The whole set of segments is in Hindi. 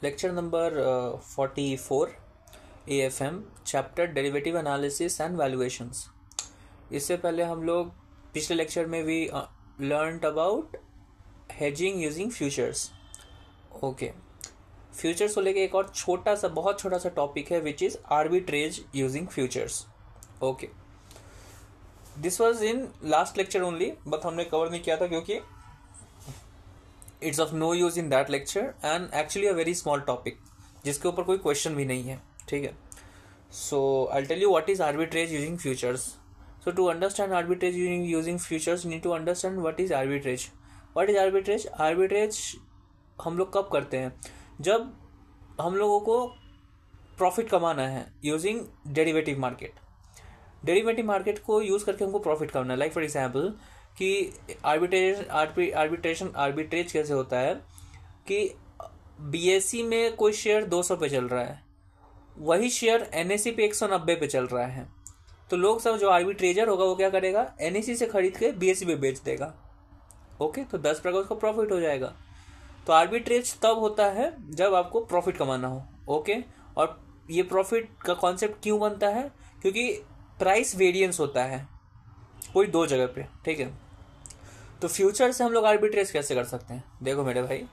Lecture number 44 AFM chapter derivative analysis and valuations. इससे पहले हम लोग पिछले लेक्चर में भी learned about hedging using futures. Okay, futures को लेके एक और बहुत छोटा सा टॉपिक है which is arbitrage using futures. Okay, this was in last lecture only, but हमने कवर नहीं किया था क्योंकि it's of no use in that lecture and actually a very small topic जिसके ऊपर कोई क्वेश्चन भी नहीं है। ठीक है, so I tell you what is arbitrage using futures. So to understand arbitrage using futures you need to understand what is arbitrage. What is arbitrage? Arbitrage हम लोग कब करते हैं? जब हम लोगों को प्रॉफिट कमाना है using derivative market. Derivative market को यूज करके हमको प्रॉफिट कमाना है। लाइक फॉर एग्जाम्पल कि आर्बिट्रेज कैसे होता है कि BSE में कोई शेयर 200 पे चल रहा है, वही शेयर NSE पे 190 पे चल रहा है, तो लोग सब जो आर्बिट्रेजर होगा वो क्या करेगा, NSE से खरीद के BSE पे बेच देगा। ओके, तो 10% उसका प्रॉफिट हो जाएगा। तो आर्बिट्रेज तब होता है जब आपको प्रॉफिट कमाना हो। ओके, और ये प्रॉफिट का कॉन्सेप्ट क्यों बनता है? क्योंकि प्राइस वेरिएंस होता है कोई दो जगह पे। ठीक है, तो फ्यूचर से हम लोग आर्बिट्रेज कैसे कर सकते हैं? देखो मेरे भाई,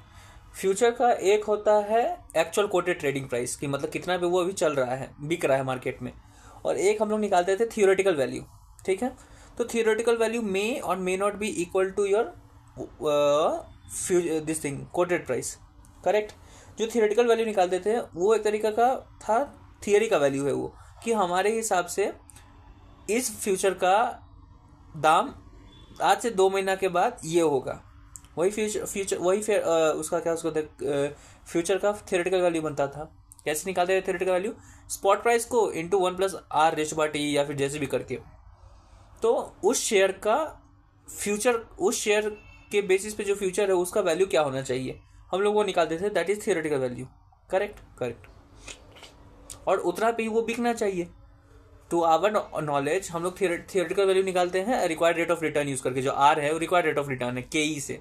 फ्यूचर का एक होता है एक्चुअल कोटेड ट्रेडिंग प्राइस की, मतलब कितना पे वो अभी चल रहा है, बिक रहा है मार्केट में, और एक हम लोग निकालते थे थियोरेटिकल वैल्यू। ठीक है, तो थियोरेटिकल वैल्यू मे और may not be equal to your this thing quoted price. Correct, जो थियोरेटिकल वैल्यू निकालते थे वो एक तरीका का था, थियरी का वैल्यू है वो, कि हमारे हिसाब से इस फ्यूचर का दाम आज से 2 महीना के बाद ये होगा। वही फ्यूचर वही उसका क्या उसको फ्यूचर का थियोरेटिकल वैल्यू बनता था। कैसे निकालते थे थियोरेटिकल वैल्यू? स्पॉट प्राइस को इंटू 1+R/T या फिर जैसे भी करके, तो उस शेयर का फ्यूचर, उस शेयर के बेसिस पे जो फ्यूचर है उसका वैल्यू क्या होना चाहिए, हम लोग वो निकालते थे। That is theoretical value. Correct correct, और उतना पे ही वो बिकना चाहिए। टू आवर नॉलेज हम लोग थियोरेटिकल वैल्यू निकालते हैं required rate of return use करके। जो R है वो रिक्वायर्ड रेट ऑफ रिटर्न है KE से।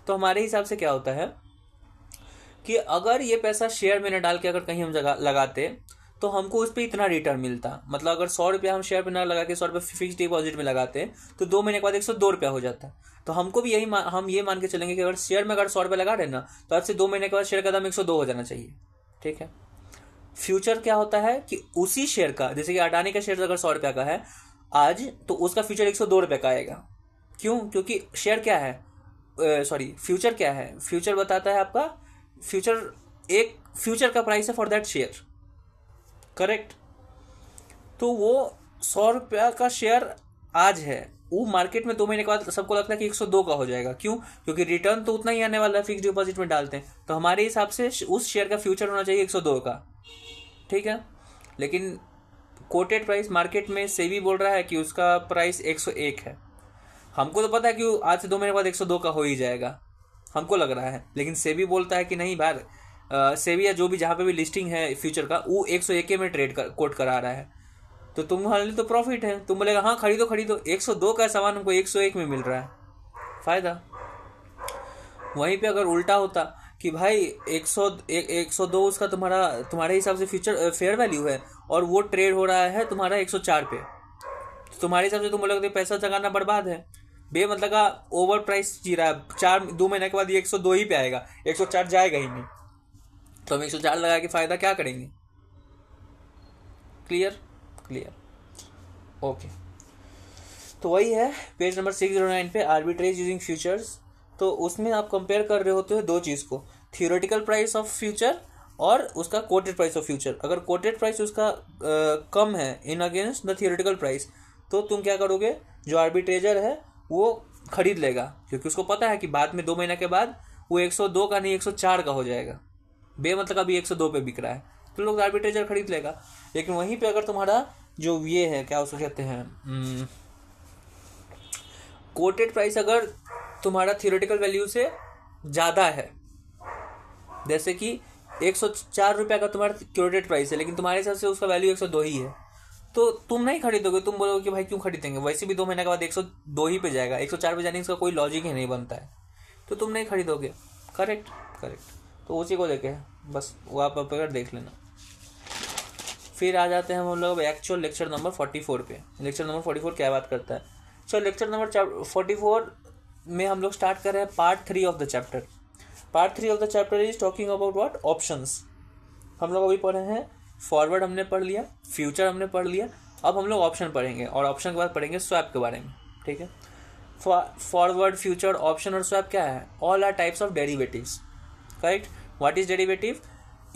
तो हमारे हिसाब से क्या होता है कि अगर ये पैसा शेयर में न डाल के अगर कहीं हम जगह लगाते तो हमको उस पर इतना रिटर्न मिलता। मतलब अगर 100 रुपया हम शेयर पे ना लगा के 100 रुपये फिक्स डिपॉजिट में लगाते तो 2 महीने के बाद 102 रुपया हो जाता। तो हमको भी हम ये मान के चलेंगे कि अगर शेयर में अगर 100 रुपये लगा रहे ना, तो आज से 2 महीने के बाद शेयर का दाम 102 हो जाना चाहिए। ठीक है, फ्यूचर क्या होता है कि उसी शेयर का, जैसे कि अडानी का शेयर अगर 100 रुपया का है आज, तो उसका फ्यूचर 102 रुपये का आएगा। क्यों? क्योंकि शेयर क्या है, फ्यूचर क्या है? फ्यूचर बताता है आपका, फ्यूचर का प्राइस है फॉर दैट शेयर। करेक्ट, तो वो 100 रुपया का शेयर आज है, वो मार्केट में 2 महीने के बाद सबको लगता है कि 102 का हो जाएगा। क्यों? क्योंकि रिटर्न तो उतना ही आने वाला है, फिक्स डिपॉजिट में डालते हैं। तो हमारे हिसाब से उस शेयर का फ्यूचर होना चाहिए 102 का। ठीक है, लेकिन कोटेड प्राइस मार्केट में सेबी बोल रहा है कि उसका प्राइस 101 है। हमको तो पता है कि आज से 2 महीने बाद 102 का हो ही जाएगा, हमको लग रहा है, लेकिन सेबी बोलता है कि नहीं बार, सेबी या जो भी जहाँ पे भी लिस्टिंग है फ्यूचर का, वो 101 में कोट करा रहा है। तो तुम्हारे तो प्रॉफिट है, तुम बोलेगा हाँ खरीदो 102 का सामान हमको 101 में मिल रहा है, फायदा। वहीं पे अगर उल्टा होता कि भाई 102 उसका तुम्हारे हिसाब से फ्यूचर फेयर वैल्यू है और वो ट्रेड हो रहा है तुम्हारा 104 पे, तो तुम्हारे हिसाब से तुम बोलोगे पैसा जगाना बर्बाद है, बेमतलब का ओवर प्राइस जी रहा है। 2 महीने के बाद ये 102 ही पे आएगा, 104 जाएगा ही नहीं, तो हम 104 लगा के फायदा क्या करेंगे? Clear clear, okay. तो वही है पेज नंबर 609 पे, आर्बिट्रेज यूजिंग फ्यूचर्स। तो उसमें आप कंपेयर कर रहे होते हो दो चीज़ को, थियोरेटिकल प्राइस ऑफ फ्यूचर और उसका कोटेड प्राइस ऑफ फ्यूचर। अगर कोटेड प्राइस उसका कम है in against the theoretical price, तो तुम क्या करोगे, जो आर्बिट्रेजर है वो खरीद लेगा, क्योंकि उसको पता है कि बाद में 2 महीने के बाद वो 102 का नहीं 104 का हो जाएगा, बेमतलब अभी 102 पे बिक रहा है, तो लोग आर्बिट्रेजर खरीद लेगा। लेकिन वहीं पे अगर तुम्हारा जो ये है, क्या उसको कहते हैं, कोटेड प्राइस अगर तुम्हारा थियोरेटिकल वैल्यू से ज़्यादा है, जैसे कि 104 रुपया का तुम्हारा कोटेड प्राइस है, लेकिन तुम्हारे हिसाब से उसका वैल्यू 102 ही है, तो तुम नहीं खरीदोगे। तुम बोलोगे कि भाई क्यों खरीदेंगे, वैसे भी 2 महीने के बाद 102 ही पे जाएगा, 104 पे जाने का कोई लॉजिक ही नहीं बनता है, तो तुम नहीं खरीदोगे। करेक्ट करेक्ट, तो उसी को लेके है। बस वो आप अगर देख लेना। फिर आ जाते हैं हम लोग एक्चुअल लेक्चर नंबर 44 पे। लेक्चर नंबर 44 क्या बात करता है? चलो लेक्चर नंबर 44 में हम लोग स्टार्ट कर रहे हैं part 3 of the chapter. Part 3 of the chapter is talking about what? Options. हम लोग अभी पढ़े हैं फॉरवर्ड हमने पढ़ लिया, फ्यूचर हमने पढ़ लिया, अब हम लोग ऑप्शन पढ़ेंगे और ऑप्शन के बाद पढ़ेंगे स्वैप के बारे में। ठीक है, फॉरवर्ड, फ्यूचर, ऑप्शन और स्वैप क्या है? All are types of derivatives. Correct. What is derivative?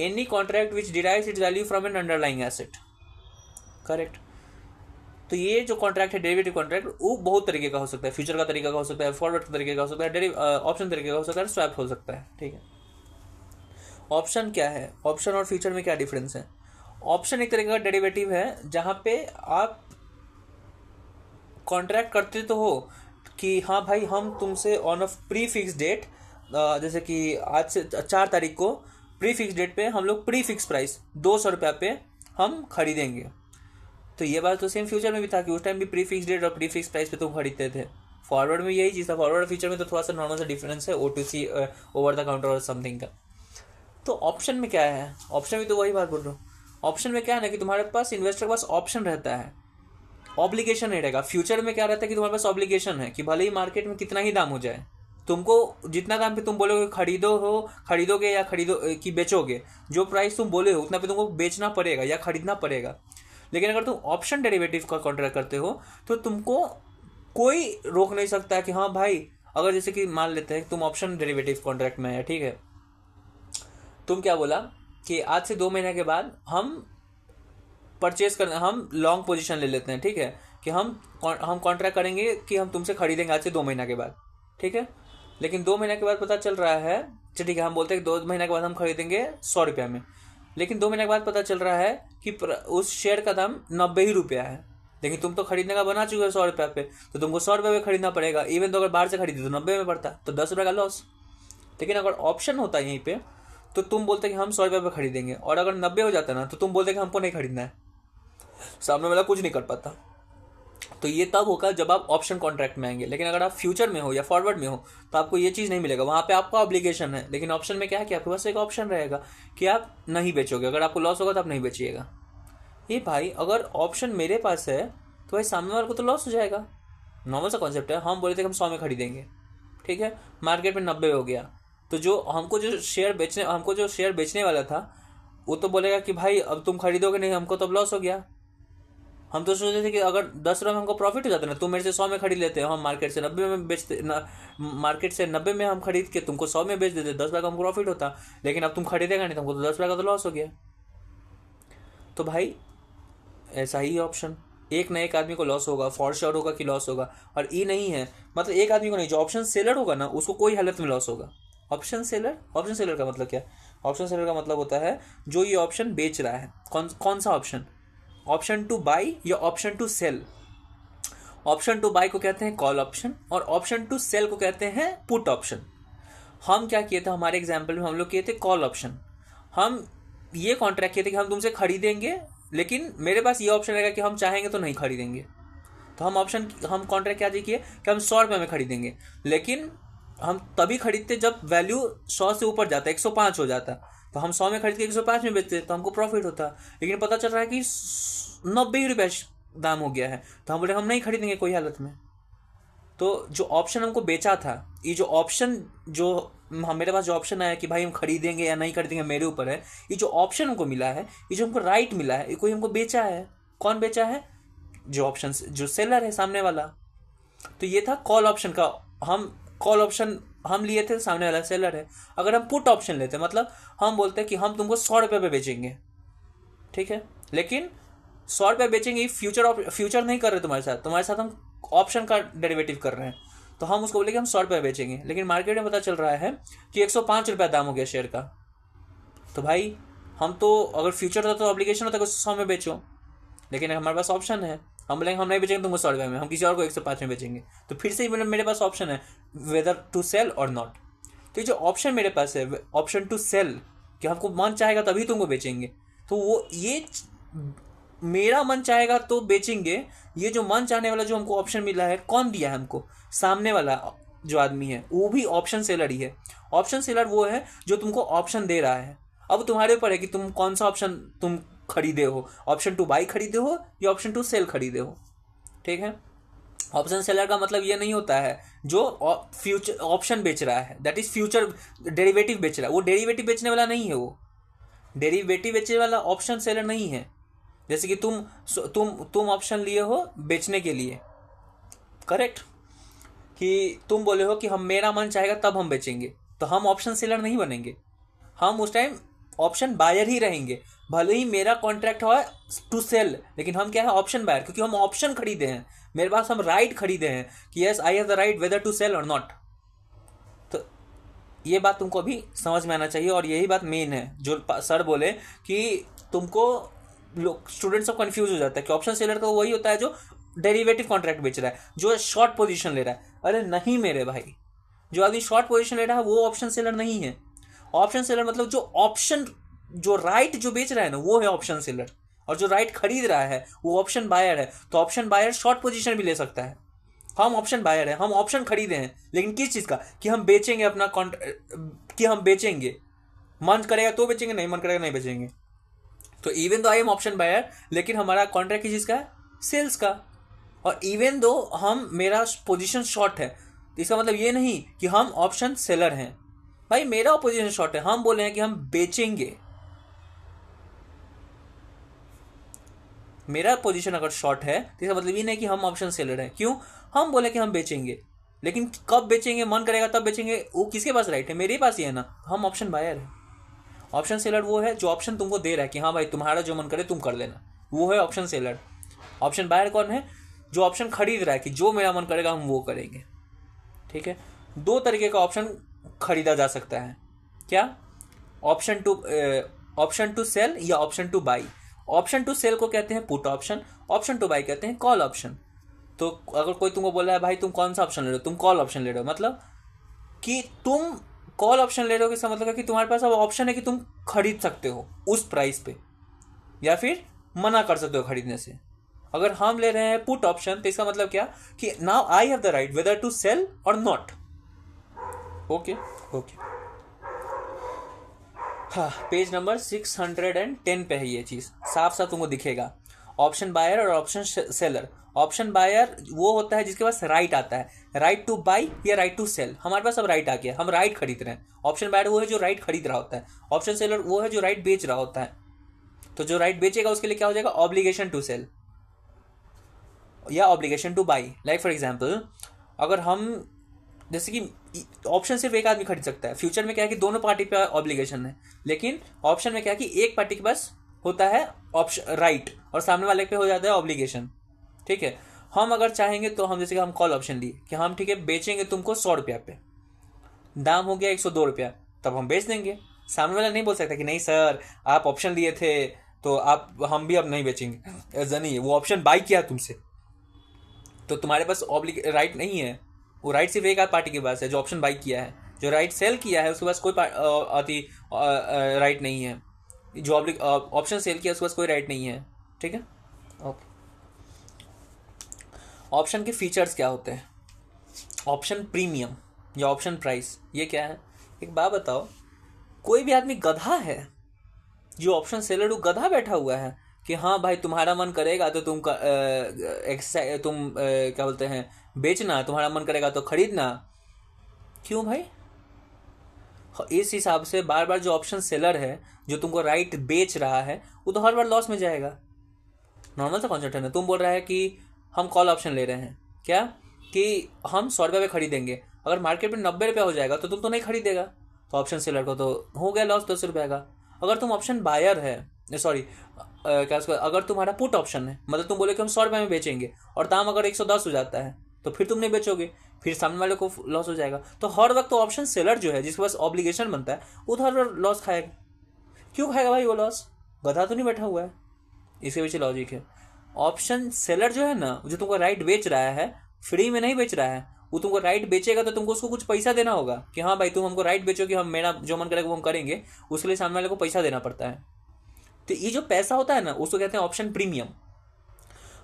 Any contract which derives its value from an underlying asset. Correct. तो ये जो कॉन्ट्रैक्ट है डेरिवेटिव कॉन्ट्रैक्ट, वो बहुत तरीके का हो सकता है। फ्यूचर का तरीका का हो सकता है, फॉरवर्ड का तरीके का हो सकता है, ऑप्शन तरीके का हो सकता है, स्वैप हो सकता है। ठीक है। ऑप्शन क्या है? ऑप्शन और फ्यूचर में क्या डिफरेंस है? ऑप्शन एक तरीके का डेरिवेटिव है जहां पे आप कॉन्ट्रैक्ट करते तो हो कि हाँ भाई हम तुमसे on a pre fix date, जैसे कि आज से 4 तारीख को प्री फिक्स डेट पे हम लोग प्री फिक्स प्राइस 200 रुपया पे हम खरीदेंगे। तो ये बात तो सेम फ्यूचर में भी था कि उस टाइम भी प्री फिक्स डेट और प्री फिक्स प्राइस पे तुम खरीदते थे। फॉरवर्ड में यही चीज़ था। फॉरवर्ड और फ्यूचर में तो थोड़ा सा नॉर्मल सा डिफरेंस है, O2C ओवर द काउंटर और समथिंग का। तो ऑप्शन में क्या है? ऑप्शन में तो वही बात बोल रहा हूँ। ऑप्शन में क्या है ना कि तुम्हारे पास इन्वेस्टर के पास ऑप्शन रहता है, ऑब्लिगेशन नहीं रहेगा। फ्यूचर में क्या रहता है कि तुम्हारे पास ऑब्लिगेशन है कि भले ही मार्केट में कितना ही दाम हो जाए, तुमको जितना दाम पे तुम बोलोगे खरीदोगे या खरीदो कि बेचोगे, जो प्राइस तुम बोले हो उतना पे तुमको बेचना पड़ेगा या खरीदना पड़ेगा। लेकिन अगर तुम ऑप्शन डेरिवेटिव का कॉन्ट्रैक्ट करते हो तो तुमको कोई रोक नहीं सकता है कि हाँ भाई, अगर जैसे कि मान लेते हैं तुम ऑप्शन डेरिवेटिव कॉन्ट्रैक्ट में है, ठीक है, तुम क्या बोला कि आज से 2 महीने के बाद हम परचेज करना, हम लॉन्ग पोजीशन ले लेते हैं। ठीक है, कि हम कॉन्ट्रैक्ट करेंगे कि हम तुमसे खरीदेंगे आज से 2 महीना के बाद। ठीक है, लेकिन 2 महीने के बाद पता चल रहा है, चलो ठीक है, हम बोलते हैं कि 2 महीने के बाद हम खरीदेंगे 100 रुपया में, लेकिन 2 महीने के बाद पता चल रहा है कि उस शेयर का दाम 90 ही रुपया है। लेकिन तुम तो खरीदने का बना चुके हो 100 रुपया पे, तो तुमको 100 रुपये में खरीदना पड़ेगा। इवन तो अगर बाहर से खरीदे तो 90 में पड़ता, तो 10 रुपये का लॉस। लेकिन अगर ऑप्शन होता है यहीं पे, तो तुम बोलते कि हम 100 रुपये पे खरीदेंगे, और अगर 90 हो जाता ना तो तुम बोलते कि हमको नहीं खरीदना है, सामने वाला कुछ नहीं कर पाता। तो ये तब होगा जब आप ऑप्शन कॉन्ट्रैक्ट में आएंगे। लेकिन अगर आप फ्यूचर में हो या फॉरवर्ड में हो तो आपको ये चीज़ नहीं मिलेगा, वहाँ पे आपका ऑब्लिगेशन है। लेकिन ऑप्शन में क्या है कि आपके पास एक ऑप्शन रहेगा कि आप नहीं बेचोगे, अगर आपको लॉस होगा तो आप नहीं बेचिएगा। ये भाई अगर ऑप्शन मेरे पास है तो भाई सामने वाले को तो लॉस हो जाएगा। नॉर्मल सा कॉन्सेप्ट है। हम बोले थे कि हम 100 में खरीदेंगे, ठीक है, मार्केट में 90 हो गया, तो जो जो शेयर बेचने वाला था वो तो बोलेगा कि भाई अब तुम खरीदोगे नहीं, हमको तो अब लॉस हो गया। हम तो सोचते थे कि अगर 10 रुपये में हमको प्रॉफिट हो जाता ना, तुम मेरे से 100 में खरीद लेते, हम मार्केट से 90 में बेचते मार्केट से 90 में हम खरीद के तुमको 100 में बेच देते, 10 रुपये का हमको प्रॉफिट होता। लेकिन अब तुम खरीदेगा नहीं, तुमको तो 10 रुपये का तो लॉस हो गया। तो भाई ऐसा ही ऑप्शन, एक ना एक आदमी को लॉस होगा, फॉर श्योर होगा कि लॉस होगा। और ये नहीं है मतलब एक आदमी को नहीं, जो ऑप्शन सेलर होगा ना उसको कोई हालत में लॉस होगा। ऑप्शन सेलर का मतलब क्या? ऑप्शन सेलर का मतलब होता है जो ये ऑप्शन बेच रहा है। कौन सा ऑप्शन? ऑप्शन टू बाई या option to sell. Option to buy को कहते हैं कॉल ऑप्शन, और ऑप्शन टू सेल को कहते हैं पुट ऑप्शन। हम क्या किए थे हमारे एग्जाम्पल में? हम लोग किए थे कॉल ऑप्शन। हम ये कॉन्ट्रैक्ट किए थे कि हम तुमसे खरीदेंगे, लेकिन मेरे पास ये ऑप्शन रहेगा कि हम चाहेंगे तो नहीं खरीदेंगे। तो हम कॉन्ट्रैक्ट क्या किए कि हम 100 रुपये में खरीदेंगे, लेकिन हम तभी खरीदते जब वैल्यू 100 से ऊपर जाता, 105 हो जाता, तो हम 100 में खरीद के 105 में बेचते तो हमको प्रॉफिट होता। लेकिन पता चल रहा है कि 90 ही रुपये दाम हो गया है, तो हम बोले हम नहीं खरीदेंगे कोई हालत में। तो जो ऑप्शन हमको बेचा था, ये जो ऑप्शन जो मेरे पास जो ऑप्शन आया कि भाई हम खरीदेंगे या नहीं खरीदेंगे मेरे ऊपर है, ये जो ऑप्शन हमको मिला है, ये जो हमको राइट मिला है, ये कोई हमको बेचा है। कौन बेचा है? जो ऑप्शन, जो सेलर है सामने वाला। तो ये था कॉल ऑप्शन का। हम कॉल ऑप्शन हम लिए थे, सामने वाला सेलर है। अगर हम पुट ऑप्शन लेते मतलब हम बोलते हैं कि हम तुमको 100 रुपये पे बेचेंगे, ठीक है, लेकिन 100 रुपये बेचेंगे, फ्यूचर नहीं कर रहे तुम्हारे साथ हम ऑप्शन का डेरिवेटिव कर रहे हैं। तो हम उसको बोले कि हम 100 रुपये बेचेंगे, लेकिन मार्केट में पता चल रहा है कि 105 रुपया दाम हो गया शेयर का। तो भाई हम तो अगर फ्यूचर होता तो ऑब्लिगेशन होता कि 100 में बेचो, लेकिन हमारे पास ऑप्शन है, हम बोलेंगे हम नहीं बेचेंगे तुमको 100 रुपये में, हम किसी और को 105 में बेचेंगे। तो फिर से मेरे पास ऑप्शन है वेदर टू सेल और नॉट। तो ये जो ऑप्शन मेरे पास है, ऑप्शन टू सेल, कि हमको मन चाहेगा तभी तुमको बेचेंगे, तो वो ये मेरा मन चाहेगा तो बेचेंगे। ये जो मन चाहने वाला जो हमको ऑप्शन मिला है, कौन दिया है हमको? सामने वाला जो आदमी है, वो भी ऑप्शन सेलर ही है। ऑप्शन सेलर वो है जो तुमको ऑप्शन दे रहा है। अब तुम्हारे ऊपर है कि तुम कौन सा ऑप्शन तुम खरीदे हो, ऑप्शन टू बाई खरीदे हो या ऑप्शन टू सेल खरीदे हो। ठीक है, ऑप्शन सेलर का मतलब ये नहीं होता है जो फ्यूचर ऑप्शन बेच रहा है, दैट इज फ्यूचर डेरिवेटिव बेच रहा है, वो डेरिवेटिव बेचने वाला नहीं है, वो डेरिवेटिव बेचने वाला ऑप्शन सेलर नहीं है। जैसे कि तुम ऑप्शन लिए हो बेचने के लिए, करेक्ट, कि तुम बोले हो कि हम मेरा मन चाहेगा तब हम बेचेंगे, तो हम ऑप्शन सेलर नहीं बनेंगे, हम उस टाइम ऑप्शन बायर ही रहेंगे। भले ही मेरा कॉन्ट्रैक्ट हो टू सेल, लेकिन हम क्या है, ऑप्शन बायर, क्योंकि हम ऑप्शन खरीदे हैं, मेरे पास हम राइट खरीदे हैं कि yes I have the right whether to sell और नॉट। तो ये बात तुमको अभी समझ में आना चाहिए, और यही बात मेन है जो सर बोले कि तुमको लोग स्टूडेंट सब कंफ्यूज हो जाता है कि ऑप्शन सेलर का वही होता है जो डेरिवेटिव कॉन्ट्रैक्ट बेच रहा है, जो शॉर्ट पोजीशन ले रहा है। अरे नहीं मेरे भाई, जो आदमी शॉर्ट पोजीशन ले रहा है वो ऑप्शन सेलर नहीं है। ऑप्शन सेलर मतलब जो ऑप्शन, जो राइट जो बेच रहा है ना, वो है ऑप्शन सेलर, और जो राइट खरीद रहा है वो ऑप्शन बायर है। तो ऑप्शन बायर शॉर्ट पोजीशन भी ले सकता है। हम ऑप्शन बायर है, हम ऑप्शन खरीदे हैं, लेकिन किस चीज़ का, कि हम बेचेंगे अपना कि हम बेचेंगे, मन करेगा तो बेचेंगे, नहीं मन करेगा नहीं बेचेंगे। तो even though I am option buyer, लेकिन हमारा कॉन्ट्रैक्ट किस चीज़ का है, सेल्स का। और इवन दो हम मेरा पोजीशन शॉर्ट है, तो इसका मतलब ये नहीं कि हम ऑप्शन सेलर हैं। भाई मेरा पोजीशन शॉर्ट है, हम बोले हैं कि हम बेचेंगे, मेरा पोजीशन अगर शॉर्ट है तो इसका मतलब ये नहीं कि हम ऑप्शन सेलर हैं। क्यों, हम बोले कि हम बेचेंगे, लेकिन कब बेचेंगे, मन करेगा तब बेचेंगे, वो किसके पास राइट है, मेरे पास ही है ना। हम ऑप्शन बायर है। ऑप्शन सेलर वो है जो ऑप्शन तुमको दे रहा है कि हाँ भाई तुम्हारा जो मन करे तुम कर लेना, वो है ऑप्शन सेलर। ऑप्शन बायर कौन है, जो ऑप्शन खरीद रहा है कि जो मेरा मन करेगा हम वो करेंगे। ठीक है, दो तरीके का ऑप्शन खरीदा जा सकता है, क्या, ऑप्शन टू सेल या option to buy. Option to sell को कहते हैं put option, option to buy कहते हैं कॉल ऑप्शन। तो अगर कोई तुमको बोला है भाई तुम कौन सा ऑप्शन ले रहे हो, तुम कॉल ऑप्शन ले रहे हो, मतलब कि तुम कॉल ऑप्शन ले रहे हो, इसका मतलब है कि तुम्हारे पास अब ऑप्शन है कि तुम खरीद सकते हो उस प्राइस पे, या फिर मना कर सकते हो खरीदने से। अगर हम ले रहे हैं पुट ऑप्शन, तो इसका मतलब क्या, कि now I have the right whether to sell और नॉट। ओके ओके, हाँ, पेज नंबर 610 पे है ये चीज़, साफ साफ तुमको दिखेगा। ऑप्शन बायर और ऑप्शन सेलर। ऑप्शन बायर वो होता है जिसके पास राइट आता है, राइट टू बाई या राइट टू सेल। हमारे पास अब राइट आ गया, हम राइट खरीद रहे हैं। ऑप्शन बायर वो है जो राइट खरीद रहा होता है, ऑप्शन सेलर वो है जो राइट बेच रहा होता है। तो जो राइट बेचेगा उसके लिए क्या हो जाएगा, ऑब्लिगेशन टू सेल या obligation two by. Like for example, अगर हम जैसे कि ऑप्शन सिर्फ एक आदमी खरीद सकता है, फ्यूचर में क्या है कि दोनों पार्टी पे ऑब्लिगेशन है, लेकिन ऑप्शन में क्या है कि एक पार्टी के पास होता है ऑप्शन राइट और सामने वाले पे हो जाता है ऑब्लिगेशन। ठीक है, हम अगर चाहेंगे तो हम जैसे कि हम कॉल ऑप्शन लिए कि हम ठीक है बेचेंगे तुमको 100 रुपया पे, दाम हो गया 102 रुपया, तब हम बेच देंगे। सामने वाला नहीं बोल सकता कि नहीं सर आप ऑप्शन लिए थे तो आप हम भी अब नहीं बेचेंगे, ऐसा नहीं है, वो ऑप्शन बाई किया तुमसे, तो तुम्हारे पास राइट नहीं है। वो राइट सिर्फ एक आध पार्टी के पास है जो ऑप्शन बाई किया है, जो राइट सेल किया है उसके पास कोई राइट नहीं है, जो ऑप्शन सेल किया उसके पास कोई राइट नहीं है। ठीक है, ओके। ऑप्शन के फीचर्स क्या होते हैं, ऑप्शन प्रीमियम या ऑप्शन प्राइस, ये क्या है। एक बात बताओ, कोई भी आदमी गधा है, जो ऑप्शन सेलर वो गधा बैठा हुआ है कि हाँ भाई तुम्हारा मन करेगा तो तुम क्या बोलते हैं बेचना, तुम्हारा मन करेगा तो खरीदना। क्यों भाई, इस हिसाब से बार बार जो ऑप्शन सेलर है जो तुमको राइट बेच रहा है वो तो हर बार लॉस में जाएगा। नॉर्मल सा कॉन्सेप्ट है ना। तुम बोल रहा है कि हम कॉल ऑप्शन ले रहे हैं, क्या कि हम 100 रुपये में खरीदेंगे, अगर मार्केट में 90 रुपया हो जाएगा तो तुम तो नहीं खरीदेगा, तो ऑप्शन सेलर को तो हो गया लॉस 10 रुपये का। अगर तुम ऑप्शन बायर है, सॉरी क्या उसका, अगर तुम्हारा पुट ऑप्शन है, मतलब तुम बोले कि हम 100 रुपये में बेचेंगे और दाम अगर 110 हो जाता है तो फिर तुम नहीं बेचोगे, फिर सामने वाले को लॉस हो जाएगा। तो हर वक्त तो ऑप्शन सेलर जो है जिसके पास ऑब्लिगेशन बनता है वो तो हर बार लॉस खाएगा। क्यों खाएगा भाई वो लॉस, गधा तो नहीं बैठा हुआ है, इसके पीछे लॉजिक है। ऑप्शन सेलर जो है ना, जो तुमको राइट बेच रहा है, फ्री में नहीं बेच रहा है, वो तुमको राइट बेचेगा तो तुमको उसको कुछ पैसा देना होगा कि हाँ भाई तुम हमको राइट बेचो कि हम मेरा जो मन करेगा वो हम करेंगे, उसके लिए सामने वाले को पैसा देना पड़ता है। तो ये जो पैसा होता है ना उसको कहते हैं ऑप्शन प्रीमियम।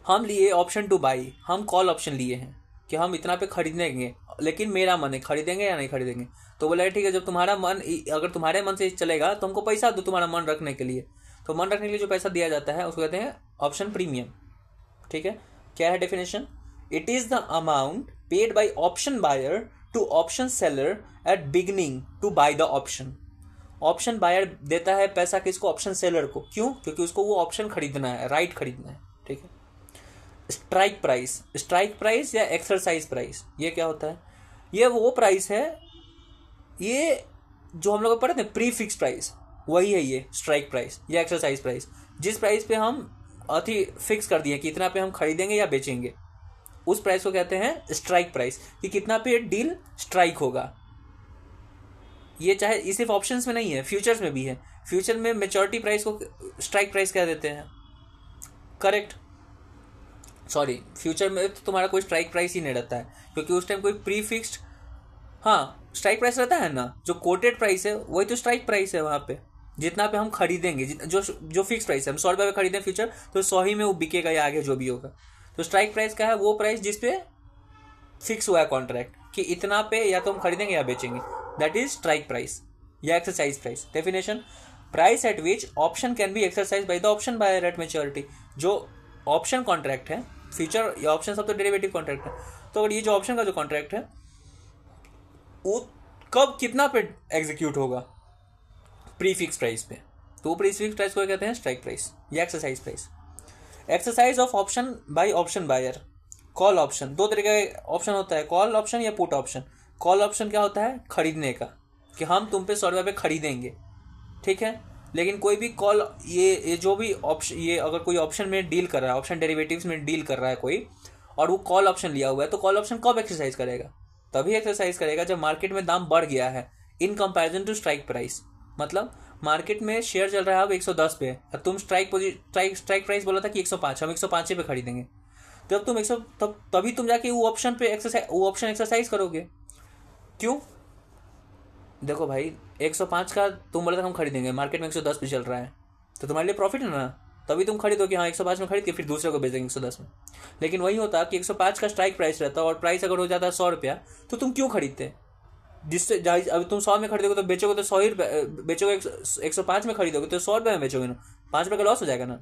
हम लिए ऑप्शन टू बाई, हम कॉल ऑप्शन लिए हैं, कि हम इतना पे खरीदेंगे, लेकिन मेरा मन है खरीदेंगे या नहीं खरीदेंगे। तो बोला ठीक है, जब तुम्हारा मन, अगर तुम्हारे मन से चलेगा तो हमको पैसा दो तुम्हारा मन रखने के लिए। तो मन रखने के लिए जो पैसा दिया जाता है उसको कहते हैं ऑप्शन प्रीमियम। ठीक है, क्या है definition? It is the amount paid by option buyer to option seller at beginning to buy the option. Option buyer देता है पैसा किसको? ऑप्शन सेलर को। क्यों? क्योंकि उसको वो ऑप्शन खरीदना है, राइट खरीदना है। ठीक है। स्ट्राइक प्राइस, स्ट्राइक प्राइस या एक्सरसाइज प्राइस, ये क्या होता है? ये वो प्राइस है, ये जो हम लोग पढ़े थे प्री फिक्स प्राइस, वही है ये स्ट्राइक प्राइस या एक्सरसाइज प्राइस। जिस प्राइस पे हम अति फिक्स कर दिए कि इतना पे हम खरीदेंगे या बेचेंगे, उस प्राइस को कहते हैं स्ट्राइक प्राइस, कि कितना पे डील स्ट्राइक होगा। ये चाहे ये सिर्फ ऑप्शंस में नहीं है, फ्यूचर्स में भी है। फ्यूचर में मेच्योरिटी प्राइस को स्ट्राइक प्राइस कह देते हैं। करेक्ट। सॉरी, फ्यूचर में तो तुम्हारा कोई स्ट्राइक प्राइस ही नहीं रहता है, क्योंकि उस टाइम कोई प्री फिक्स्ड, हाँ स्ट्राइक प्राइस रहता है ना, जो कोटेड प्राइस है वही तो स्ट्राइक प्राइस है। वहाँ पे जितना पे हम खरीदेंगे, जो फिक्स प्राइस है, हम 100 रुपये में खरीदें फ्यूचर, तो 100 ही में वो बिकेगा या आगे जो भी होगा। तो स्ट्राइक प्राइस क्या है? वो प्राइस जिसपे फिक्स हुआ है कॉन्ट्रैक्ट कि इतना पे या तो हम खरीदेंगे या बेचेंगे, दैट इज स्ट्राइक प्राइस या exercise price. Definition: price at which option can be exercise by the option buyer at maturity. जो ऑप्शन कॉन्ट्रैक्ट है, फ्यूचर या ऑप्शन सब तो डेरिवेटिव कॉन्ट्रैक्ट है, तो अगर ये जो ऑप्शन का जो कॉन्ट्रैक्ट है वो कब कितना पे एग्जीक्यूट होगा? प्री फिक्स प्राइस पे। तो प्री फिक्स प्राइस को कहते हैं स्ट्राइक प्राइस या exercise price. Exercise of option by option buyer. Call option, दो तरीके का ऑप्शन होता है, कॉल ऑप्शन या पुट ऑप्शन। कॉल ऑप्शन क्या होता है? खरीदने का, कि हम तुम पे 100 रुपये पे खरीदेंगे। ठीक है, लेकिन कोई भी कॉल, ये जो भी ऑप्शन, ये अगर कोई ऑप्शन में डील कर रहा है, ऑप्शन डेरिवेटिव्स में डील कर रहा है कोई, और वो कॉल ऑप्शन लिया हुआ है, तो कॉल ऑप्शन कब एक्सरसाइज करेगा? तभी एक्सरसाइज करेगा जब मार्केट में दाम बढ़ गया है in comparison to strike price. मतलब मार्केट में शेयर चल रहा है अब 110 पे, और तुम स्ट्राइक प्राइस बोला था कि 105, हम 105 पे खरीदेंगे। जब तुम 100, तभी तुम जाके वो ऑप्शन पे ऑप्शन एक्सरसाइज करोगे। क्यों? देखो भाई, 105 का तुम बोला था हम खरीदेंगे, मार्केट में 110 पे चल रहा है, तो तुम्हारे लिए प्रॉफिट है ना, तभी तुम खरीदो कि हाँ 105 में खरीद के फिर दूसरे को बेच देंगे 110 में। लेकिन वही होता कि 105 का स्ट्राइक प्राइस रहता और प्राइस अगर हो जाता है 100 रुपया, तो तुम क्यों खरीदते? जिससे अभी तुम 100 में खरीदोगे तो बेचोगे तो 100 ही बेचोगे, 105 में खरीदोगे तो 100 रुपये में बेचोगे ना, 5 रुपये का लॉस हो जाएगा ना।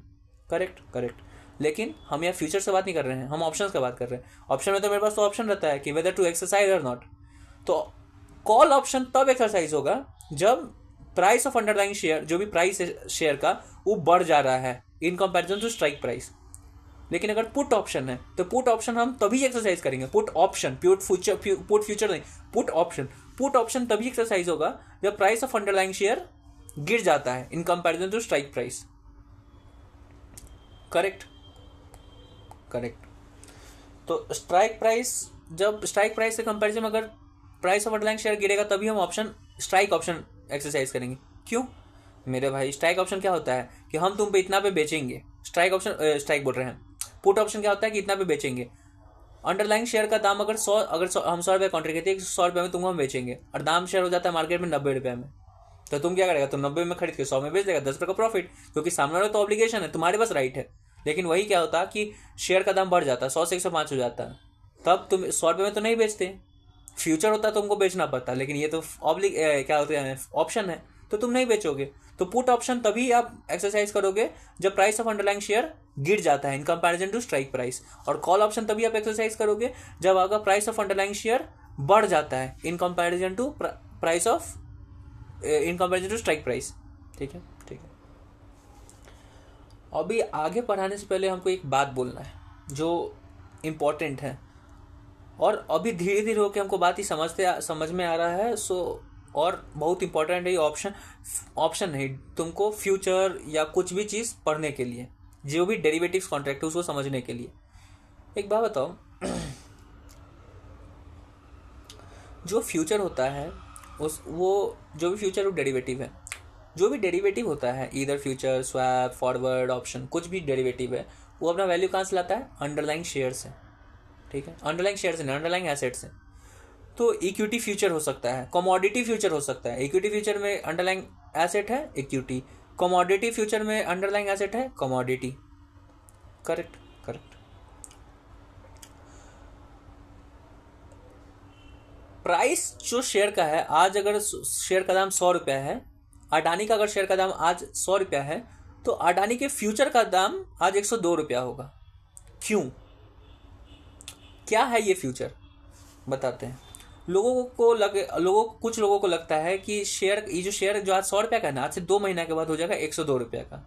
Correct correct. लेकिन हम यहाँ फ्यूचर से बात नहीं कर रहे हैं, हम ऑप्शंस का बात कर रहे हैं। ऑप्शन में तो मेरे पास तो ऑप्शन रहता है कि वेदर टू एक्सरसाइज और नॉट। तो कॉल ऑप्शन तब एक्सरसाइज होगा जब प्राइस ऑफ अंडरलाइंग शेयर, जो भी प्राइस है शेयर का, वो बढ़ जा रहा है in comparison to strike price. लेकिन अगर पुट ऑप्शन है तो पुट ऑप्शन हम तभी एक्सरसाइज करेंगे। पुट ऑप्शन, पुट फ्यूचर नहीं, पुट ऑप्शन तभी एक्सरसाइज होगा जब प्राइस ऑफ अंडरलाइंग शेयर गिर जाता है in comparison to strike price. Correct correct. तो स्ट्राइक प्राइस, जब स्ट्राइक प्राइस से कंपैरिजन में अगर प्राइस ऑफ अंडरलाइंग शेयर गिरेगा तभी हम ऑप्शन स्ट्राइक ऑप्शन एक्सरसाइज करेंगे। क्यों मेरे भाई? स्ट्राइक ऑप्शन क्या होता है कि हम तुम पे इतना पे बेचेंगे। स्ट्राइक ऑप्शन, स्ट्राइक बोल रहे हैं। पुट ऑप्शन क्या होता है कि इतना पे बेचेंगे। अंडरलाइंग शेयर का दाम अगर 100, हम 100 रुपये कॉन्ट्रैक्ट करते हैं 100 रुपये में तुमको हम बेचेंगे, और दाम शेयर हो जाता है मार्केट में 90 रुपये में, तो तुम क्या करेगा? तुम 90 में खरीद के 100 में बेच देगा, 10 रुपये का प्रॉफिट, क्योंकि सामने वाला तो ऑब्लिगेशन है, तुम्हारे पास राइट है। लेकिन वही क्या होता कि शेयर का दाम बढ़ जाता है, 100 से 105 हो जाता है, तब तुम 100 रुपये में तो नहीं बेचते। फ्यूचर होता तुमको बेचना पड़ता, लेकिन ये तो क्या होता है, ऑप्शन है, तो तुम नहीं बेचोगे। तो पुट ऑप्शन तभी आप एक्सरसाइज करोगे जब प्राइस ऑफ अंडरलाइंग शेयर गिर जाता है in comparison to strike price, और कॉल ऑप्शन तभी आप एक्सरसाइज करोगे जब आपका प्राइस ऑफ अंडरलाइंग शेयर बढ़ जाता है in comparison to strike price. ठीक है ठीक है। अभी आगे बढ़ाने से पहले हमको एक बात बोलना है जो इम्पोर्टेंट है, और अभी धीरे धीरे होकर हमको बात ही समझ में आ रहा है। सो और बहुत इंपॉर्टेंट है ये ऑप्शन नहीं, तुमको फ्यूचर या कुछ भी चीज़ पढ़ने के लिए, जो भी डेरिवेटिव्स कॉन्ट्रैक्ट है उसको समझने के लिए। एक बात बताओ, जो फ्यूचर होता है वो जो भी फ्यूचर वो डेरिवेटिव है। जो भी डेरिवेटिव होता है, इधर फ्यूचर, स्वैप, फॉरवर्ड, ऑप्शन, कुछ भी डेरिवेटिव है, वो अपना वैल्यू कहाँ से लाता है? अंडरलाइंग शेयर से। ठीक है, अंडरलाइंग शेयर से नहीं, अंडरलाइंग एसेट से। तो इक्विटी फ्यूचर हो सकता है, कमोडिटी फ्यूचर हो सकता है। इक्विटी फ्यूचर में अंडरलाइंग एसेट है इक्विटी, कमोडिटी फ्यूचर में अंडरलाइंग एसेट है कमोडिटी। Correct correct. प्राइस जो शेयर का है, आज अगर शेयर का दाम 100 रुपया है, अडानी का अगर शेयर का दाम आज 100 रुपया है, तो अडानी के फ्यूचर का दाम आज 102 रुपया होगा। क्यों? क्या है ये फ्यूचर, बताते हैं। कुछ लोगों को लगता है कि ये जो शेयर जो आज 100 रुपया का है ना, आज से 2 महीना के बाद हो जाएगा 102 रुपया का।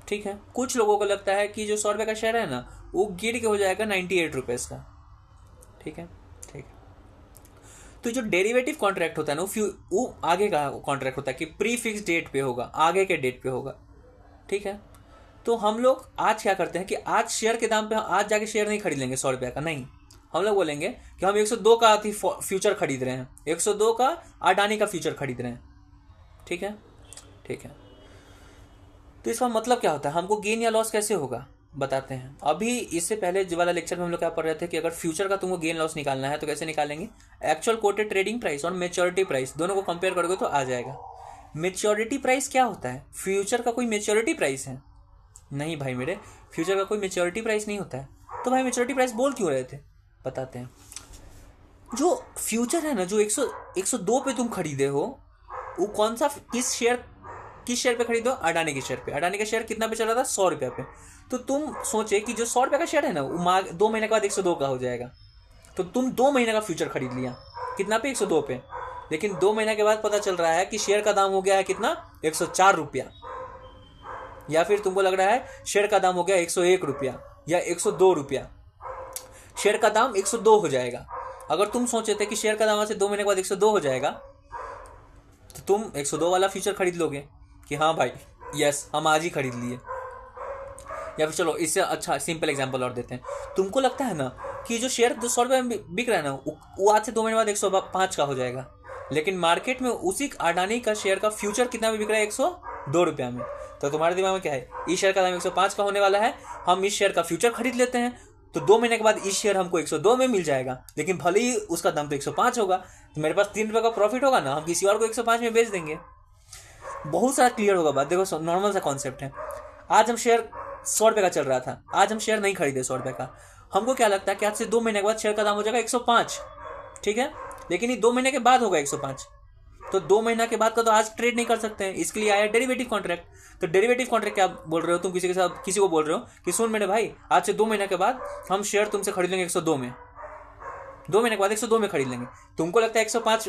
ठीक है। कुछ लोगों को लगता है कि जो 100 रुपये का शेयर है ना, वो गिर के हो जाएगा 98 रुपीज़ का। ठीक है। ठीक है। तो जो डेरिवेटिव कॉन्ट्रैक्ट होता है ना, वो आगे का कॉन्ट्रैक्ट होता है कि प्री फिक्स डेट पे होगा, आगे के डेट पे होगा। ठीक है। तो हम लोग आज क्या करते हैं कि आज शेयर के दाम पे आज जाके शेयर नहीं खरीद लेंगे 100 रुपये का, नहीं। हम लोग बोलेंगे कि हम 102 का फ्यूचर खरीद रहे हैं, 102 का अडानी का फ्यूचर खरीद रहे हैं। ठीक है। ठीक है। तो इसका मतलब क्या होता है, हमको गेन या लॉस कैसे होगा, बताते हैं। अभी इससे पहले जो वाला लेक्चर में हम लोग क्या पढ़ रहे थे कि अगर फ्यूचर का तुमको गेन लॉस निकालना है तो कैसे निकालेंगे, एक्चुअल कोटेड ट्रेडिंग प्राइस और मेच्योरिटी प्राइस दोनों को कंपेयर करोगे तो आ जाएगा। मेच्योरिटी प्राइस क्या होता है? फ्यूचर का कोई मेच्योरिटी प्राइस है? नहीं भाई मेरे, फ्यूचर का कोई मेच्योरिटी प्राइस नहीं होता है। तो भाई मेच्योरिटी प्राइस बोल क्यों रहे थे, बताते हैं। जो फ्यूचर है ना, जो 102 पे तुम खरीदे हो, वो कौन सा, किस शेयर पे खरीदो? अडानी के शेयर पे। अडानी का शेयर कितना पे चला था? 100 रुपये पे। तो तुम सोचे कि जो 100 रुपये का शेयर है ना, वो 2 महीने के बाद 102 का हो जाएगा। तो तुम 2 महीने का फ्यूचर खरीद लिया, कितना पे? 102 पे। लेकिन 2 महीने के बाद पता चल रहा है कि शेयर का दाम हो गया है कितना? 104 रुपया। या फिर तुमको लग रहा है शेयर का दाम हो गया 101 रुपया या 102 रुपया। शेयर का दाम 102 हो जाएगा। अगर तुम सोचे थे कि शेयर का दाम आज से 2 महीने के बाद 102 हो जाएगा, तो तुम 102 वाला फ्यूचर खरीद लोगे कि हाँ भाई यस, हम आज ही खरीद लिए। या फिर चलो इससे अच्छा सिंपल एग्जांपल और देते हैं। तुमको लगता है ना कि जो शेयर 100 रुपये में बिक रहा है ना, वो आज से 2 महीने बाद 105 का हो जाएगा। लेकिन मार्केट में उसी अडानी का शेयर का फ्यूचर कितना में बिक रहा है? 102 रुपया में। तो तुम्हारे दिमाग में क्या है? इस शेयर का दाम 105 का होने वाला है, हम इस शेयर का फ्यूचर खरीद लेते हैं, तो 2 महीने के बाद इस शेयर हमको 102 में मिल जाएगा। लेकिन भले ही उसका दाम तो 105 होगा, तो मेरे पास 3 रुपये का प्रॉफिट होगा ना, हम किसी और को 105 में बेच देंगे। बहुत सारा क्लियर होगा बात। देखो नॉर्मल सा कॉन्सेप्ट है। आज हम शेयर 100 रुपये का चल रहा था, आज हम शेयर नहीं खरीदे 100 रुपये का। हमको क्या लगता है कि आज से 2 महीने के बाद शेयर का दाम हो जाएगा 105। ठीक है। लेकिन ये 2 महीने के बाद होगा 105। तो 2 महीना के बाद का तो आज ट्रेड नहीं कर सकते हैं, इसके लिए आया डेरिवेटिव कॉन्ट्रैक्ट। तो डेरिवेटिव कॉन्ट्रैक्ट क्या बोल रहे हो तुम? किसी को बोल रहे हो कि सुन मेरे भाई, आज से 2 महीने के बाद हम शेयर तुमसे खरीद लेंगे 102 में। 2 महीने के बाद 102 में खरीद लेंगे। तुमको लगता है 105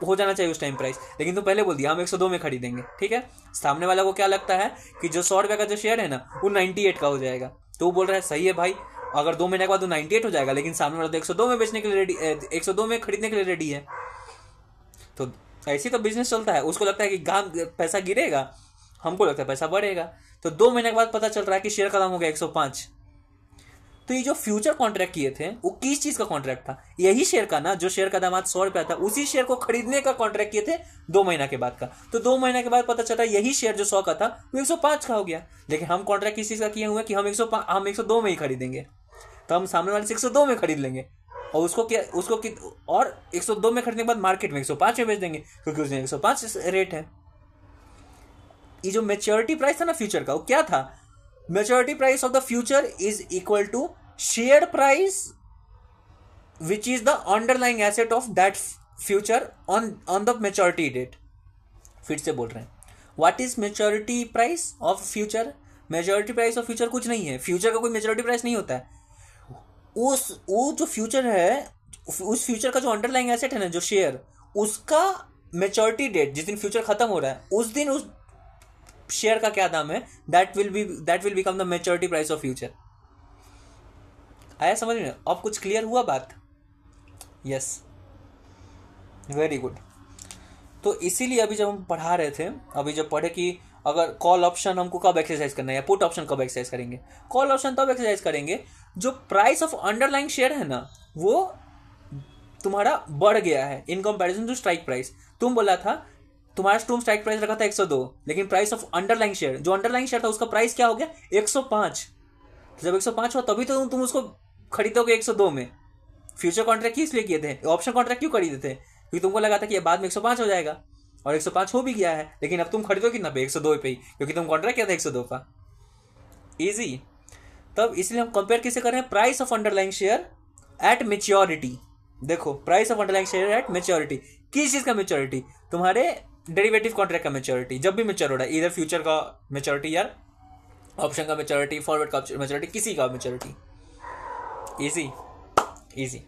हो जाना चाहिए उस टाइम प्राइस, लेकिन तुम पहले बोल दिया हम 102 में खरीदेंगे। ठीक है। सामने वाला को क्या लगता है कि जो 100 रुपये का जो शेयर है ना, वो 98 का हो जाएगा। तो वो बोल रहा है सही है भाई, अगर 2 महीने के बाद वो 98 हो जाएगा, लेकिन सामने वाला तो 102 में बेचने के लिए रेडी, 102 में खरीदने के लिए रेडी है। तो ऐसे तो बिजनेस चलता है। उसको लगता है कि पैसा गिरेगा, हमको लगता है पैसा बढ़ेगा। तो 2 महीने के बाद पता चल रहा है कि शेयर का दाम हो गया 105। तो ये जो फ्यूचर कॉन्ट्रैक्ट किए थे, वो किस चीज का कॉन्ट्रैक्ट था? यही शेयर का ना, जो शेयर का दाम आज 100 रुपया था, उसी शेयर को खरीदने का कॉन्ट्रैक्ट किए थे 2 महीना के बाद का। तो 2 महीने के बाद पता चला यही शेयर जो 100 का था वो 105 का हो गया। लेकिन हम कॉन्ट्रैक्ट किस चीज का किए हुए कि हम 102 में ही खरीदेंगे। तो हम सामने वाले से 102 में खरीद लेंगे और और 102 में खरीदने के बाद मार्केट में 105 में बेच देंगे, क्योंकि उसमें 105 रेट है। ये जो मेच्योरिटी प्राइस था ना फ्यूचर का, वो क्या था? Maturity price of the future is equal to share price which is the underlying asset of that future on the maturity date. फिर से बोल रहे हैं, what is maturity price of future? Maturity price of future कुछ नहीं है। फ्यूचर का कोई मेच्योरिटी प्राइस नहीं होता है। वो जो फ्यूचर है, उस फ्यूचर का जो अंडरलाइंग एसेट है ना, जो शेयर, उसका मेच्योरिटी डेट जिस दिन फ्यूचर खत्म हो रहा है, उस दिन उस शेयर का क्या दाम है, that will become the maturity price of future. आया समझ में? अब कुछ क्लियर हुआ बात? Yes, very good. तो इसीलिए अभी जब हम पढ़ा रहे थे, अभी जब पढ़े कि अगर कॉल ऑप्शन हमको कब एक्सरसाइज करना है या पुट ऑप्शन कब एक्सरसाइज करेंगे, कॉल ऑप्शन तब एक्सरसाइज करेंगे जो प्राइस ऑफ अंडरलाइंग शेयर है ना, वो तुम्हारा बढ़ गया है in comparison to strike price. तुम बोला था तुम स्ट्राइक प्राइस रखा था 102, लेकिन प्राइस ऑफ अंडरलाइंग शेयर, जो अंडरलाइंग शेयर था उसका प्राइस क्या हो गया? 105। जब 105 हुआ तभी तो तुम उसको खरीदोगे 102 में। फ्यूचर कॉन्ट्रैक्ट इसलिए किए थे, ऑप्शन कॉन्ट्रैक्ट क्यों खरीदे थे? क्योंकि तुमको लगा था कि बाद में 105 हो जाएगा, और 105 हो भी गया है। लेकिन अब तुम खरीदो कितना पे? 102 पे ही, क्योंकि तुम कॉन्ट्रैक्ट किया था 102 का। इजी। तब इसलिए हम कंपेयर किसे कर रहे हैं? Price of underlying share at maturity. देखो price of underlying share at maturity, किस चीज का मेच्योरिटी, तुम्हारे डेरिवेटिव कॉन्ट्रैक्ट का मेच्योरिटी, जब भी मेच्योर हो रहा है, इधर फ्यूचर का मेच्योरिटी या ऑप्शन का मेच्योरिटी, फॉरवर्ड का मेच्योरिटी, किसी का मेच्योरिटी। Easy easy.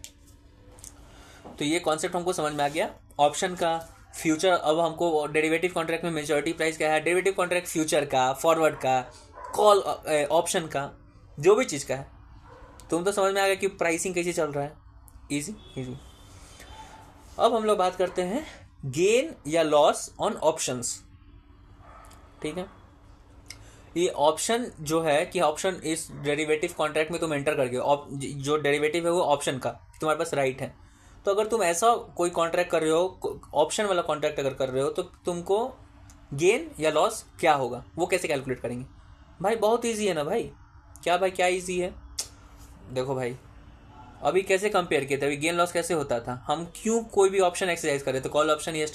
तो ये कॉन्सेप्ट हमको समझ में आ गया ऑप्शन का, फ्यूचर। अब हमको डेरिवेटिव कॉन्ट्रैक्ट में मेच्योरिटी प्राइस क्या है, डेरिवेटिव कॉन्ट्रैक्ट फ्यूचर का, फॉरवर्ड का, कॉल ऑप्शन का, जो भी चीज़ का है, तुम तो समझ में आ गया कि प्राइसिंग कैसे चल रहा है। Easy easy. अब हम लोग बात करते हैं गेन या लॉस ऑन ऑप्शंस। ठीक है, ये ऑप्शन जो है कि ऑप्शन इस डेरिवेटिव कॉन्ट्रैक्ट में तुम एंटर करके, जो डेरिवेटिव है वो ऑप्शन का तुम्हारे पास राइट है। तो अगर तुम ऐसा कोई कॉन्ट्रैक्ट कर रहे हो, ऑप्शन वाला कॉन्ट्रैक्ट अगर कर रहे हो, तो तुमको गेन या लॉस क्या होगा, वो कैसे कैलकुलेट करेंगे? भाई बहुत ईजी है ना भाई। क्या भाई क्या ईजी है? देखो भाई, अभी कैसे कंपेयर किए थे, अभी गेन लॉस कैसे होता था, हम क्यों कोई भी ऑप्शन एक्सरसाइज कर रहे थे, कॉल ऑप्शन या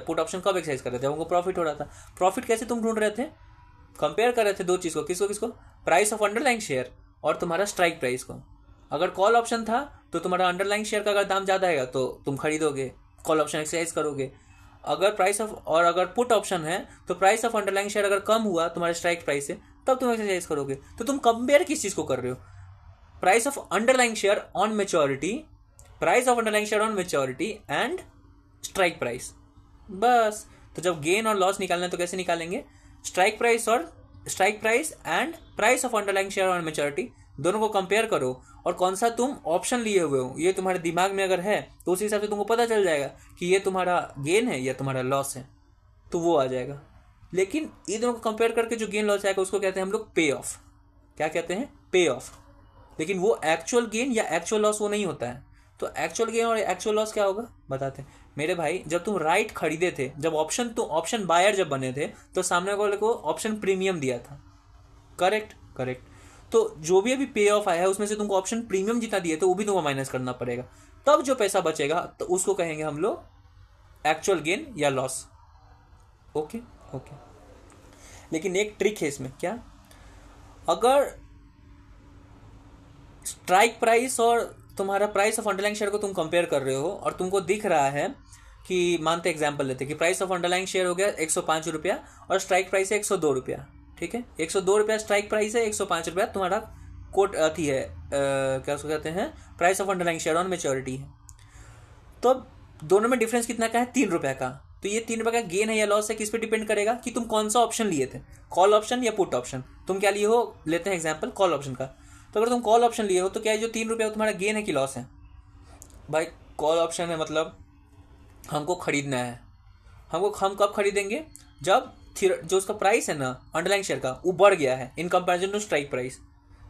पुट ऑप्शन कब एक्सरसाइज कर रहे थे, हमको प्रॉफिट हो रहा था। प्रॉफिट कैसे तुम ढूंढ रहे थे? कंपेयर कर रहे थे दो चीज़ को, किसको किसको, प्राइस ऑफ अंडरलाइंग शेयर और तुम्हारा स्ट्राइक प्राइस को। अगर कॉल ऑप्शन था तो तुम्हारा अंडरलाइंग शेयर का अगर दाम ज़्यादा आएगा तो तुम खरीदोगे, कॉल ऑप्शन एक्सरसाइज करोगे। अगर प्राइस ऑफ, और अगर पुट ऑप्शन है तो प्राइस ऑफ अंडरलाइंग शेयर अगर कम हुआ तुम्हारे स्ट्राइक प्राइस से, तब तुम एक्सरसाइज करोगे। तो तुम कंपेयर किस चीज़ को कर रहे हो? Price of underlying share on maturity, price of underlying share on maturity and strike price, बस। तो जब गेन और लॉस निकालना है तो कैसे निकालेंगे? Strike price and price of underlying share on maturity, दोनों को कंपेयर करो, और कौन सा तुम ऑप्शन लिए हुए हो ये तुम्हारे दिमाग में अगर है तो उस हिसाब से तुमको पता चल जाएगा कि ये तुम्हारा गेन है या तुम्हारा लॉस है, तो वो आ जाएगा। लेकिन ये दोनों को कंपेयर करके जो गेन लॉस आएगा उसको कहते हैं हम लोग पे ऑफ। क्या कहते हैं? पे ऑफ। लेकिन वो एक्चुअल गेन या एक्चुअल लॉस वो नहीं होता है। तो एक्चुअल गेन और एक्चुअल लॉस क्या होगा बताते हैं मेरे भाई। जब तुम राइट खरीदे थे, जब ऑप्शन बायर जब बने थे, तो सामने वाले को ऑप्शन प्रीमियम दिया था, करेक्ट करेक्ट। तो जो भी अभी पे ऑफ आया है उसमें से तुमको ऑप्शन प्रीमियम जितना दिए थे वो भी तुमको माइनस करना पड़ेगा, तब जो पैसा बचेगा तो उसको कहेंगे हम लोग एक्चुअल गेन या लॉस। Okay okay. लेकिन एक ट्रिक है इसमें, क्या? अगर स्ट्राइक प्राइस और तुम्हारा प्राइस ऑफ अंडरलाइंग शेयर को तुम कंपेयर कर रहे हो और तुमको दिख रहा है कि, मानते एग्जांपल लेते कि प्राइस ऑफ अंडरलाइंग शेयर हो गया 105 रुपया और स्ट्राइक प्राइस है 102 रुपया, ठीक है। 102 रुपया स्ट्राइक प्राइस है, 105 रुपया तुम्हारा कोट अथी है, क्या उसको कहते हैं, price of underlying share on maturity है। तो दोनों में डिफरेंस कितना का है? 3 रुपया का। तो ये 3 रुपये का गेन है या लॉस है, किस पे डिपेंड करेगा कि तुम कौन सा ऑप्शन लिए थे, कॉल ऑप्शन या पुट ऑप्शन। तुम क्या लिए हो, लेते हैं एग्जाम्पल कॉल ऑप्शन का। तो अगर तुम कॉल ऑप्शन लिए हो तो क्या है, जो 3 रुपया तुम्हारा गेन है कि लॉस है? भाई कॉल ऑप्शन है मतलब हमको खरीदना है, हम कब खरीदेंगे? जब जो उसका प्राइस है ना अंडरलाइंग शेयर का वो बढ़ गया है in comparison to strike price.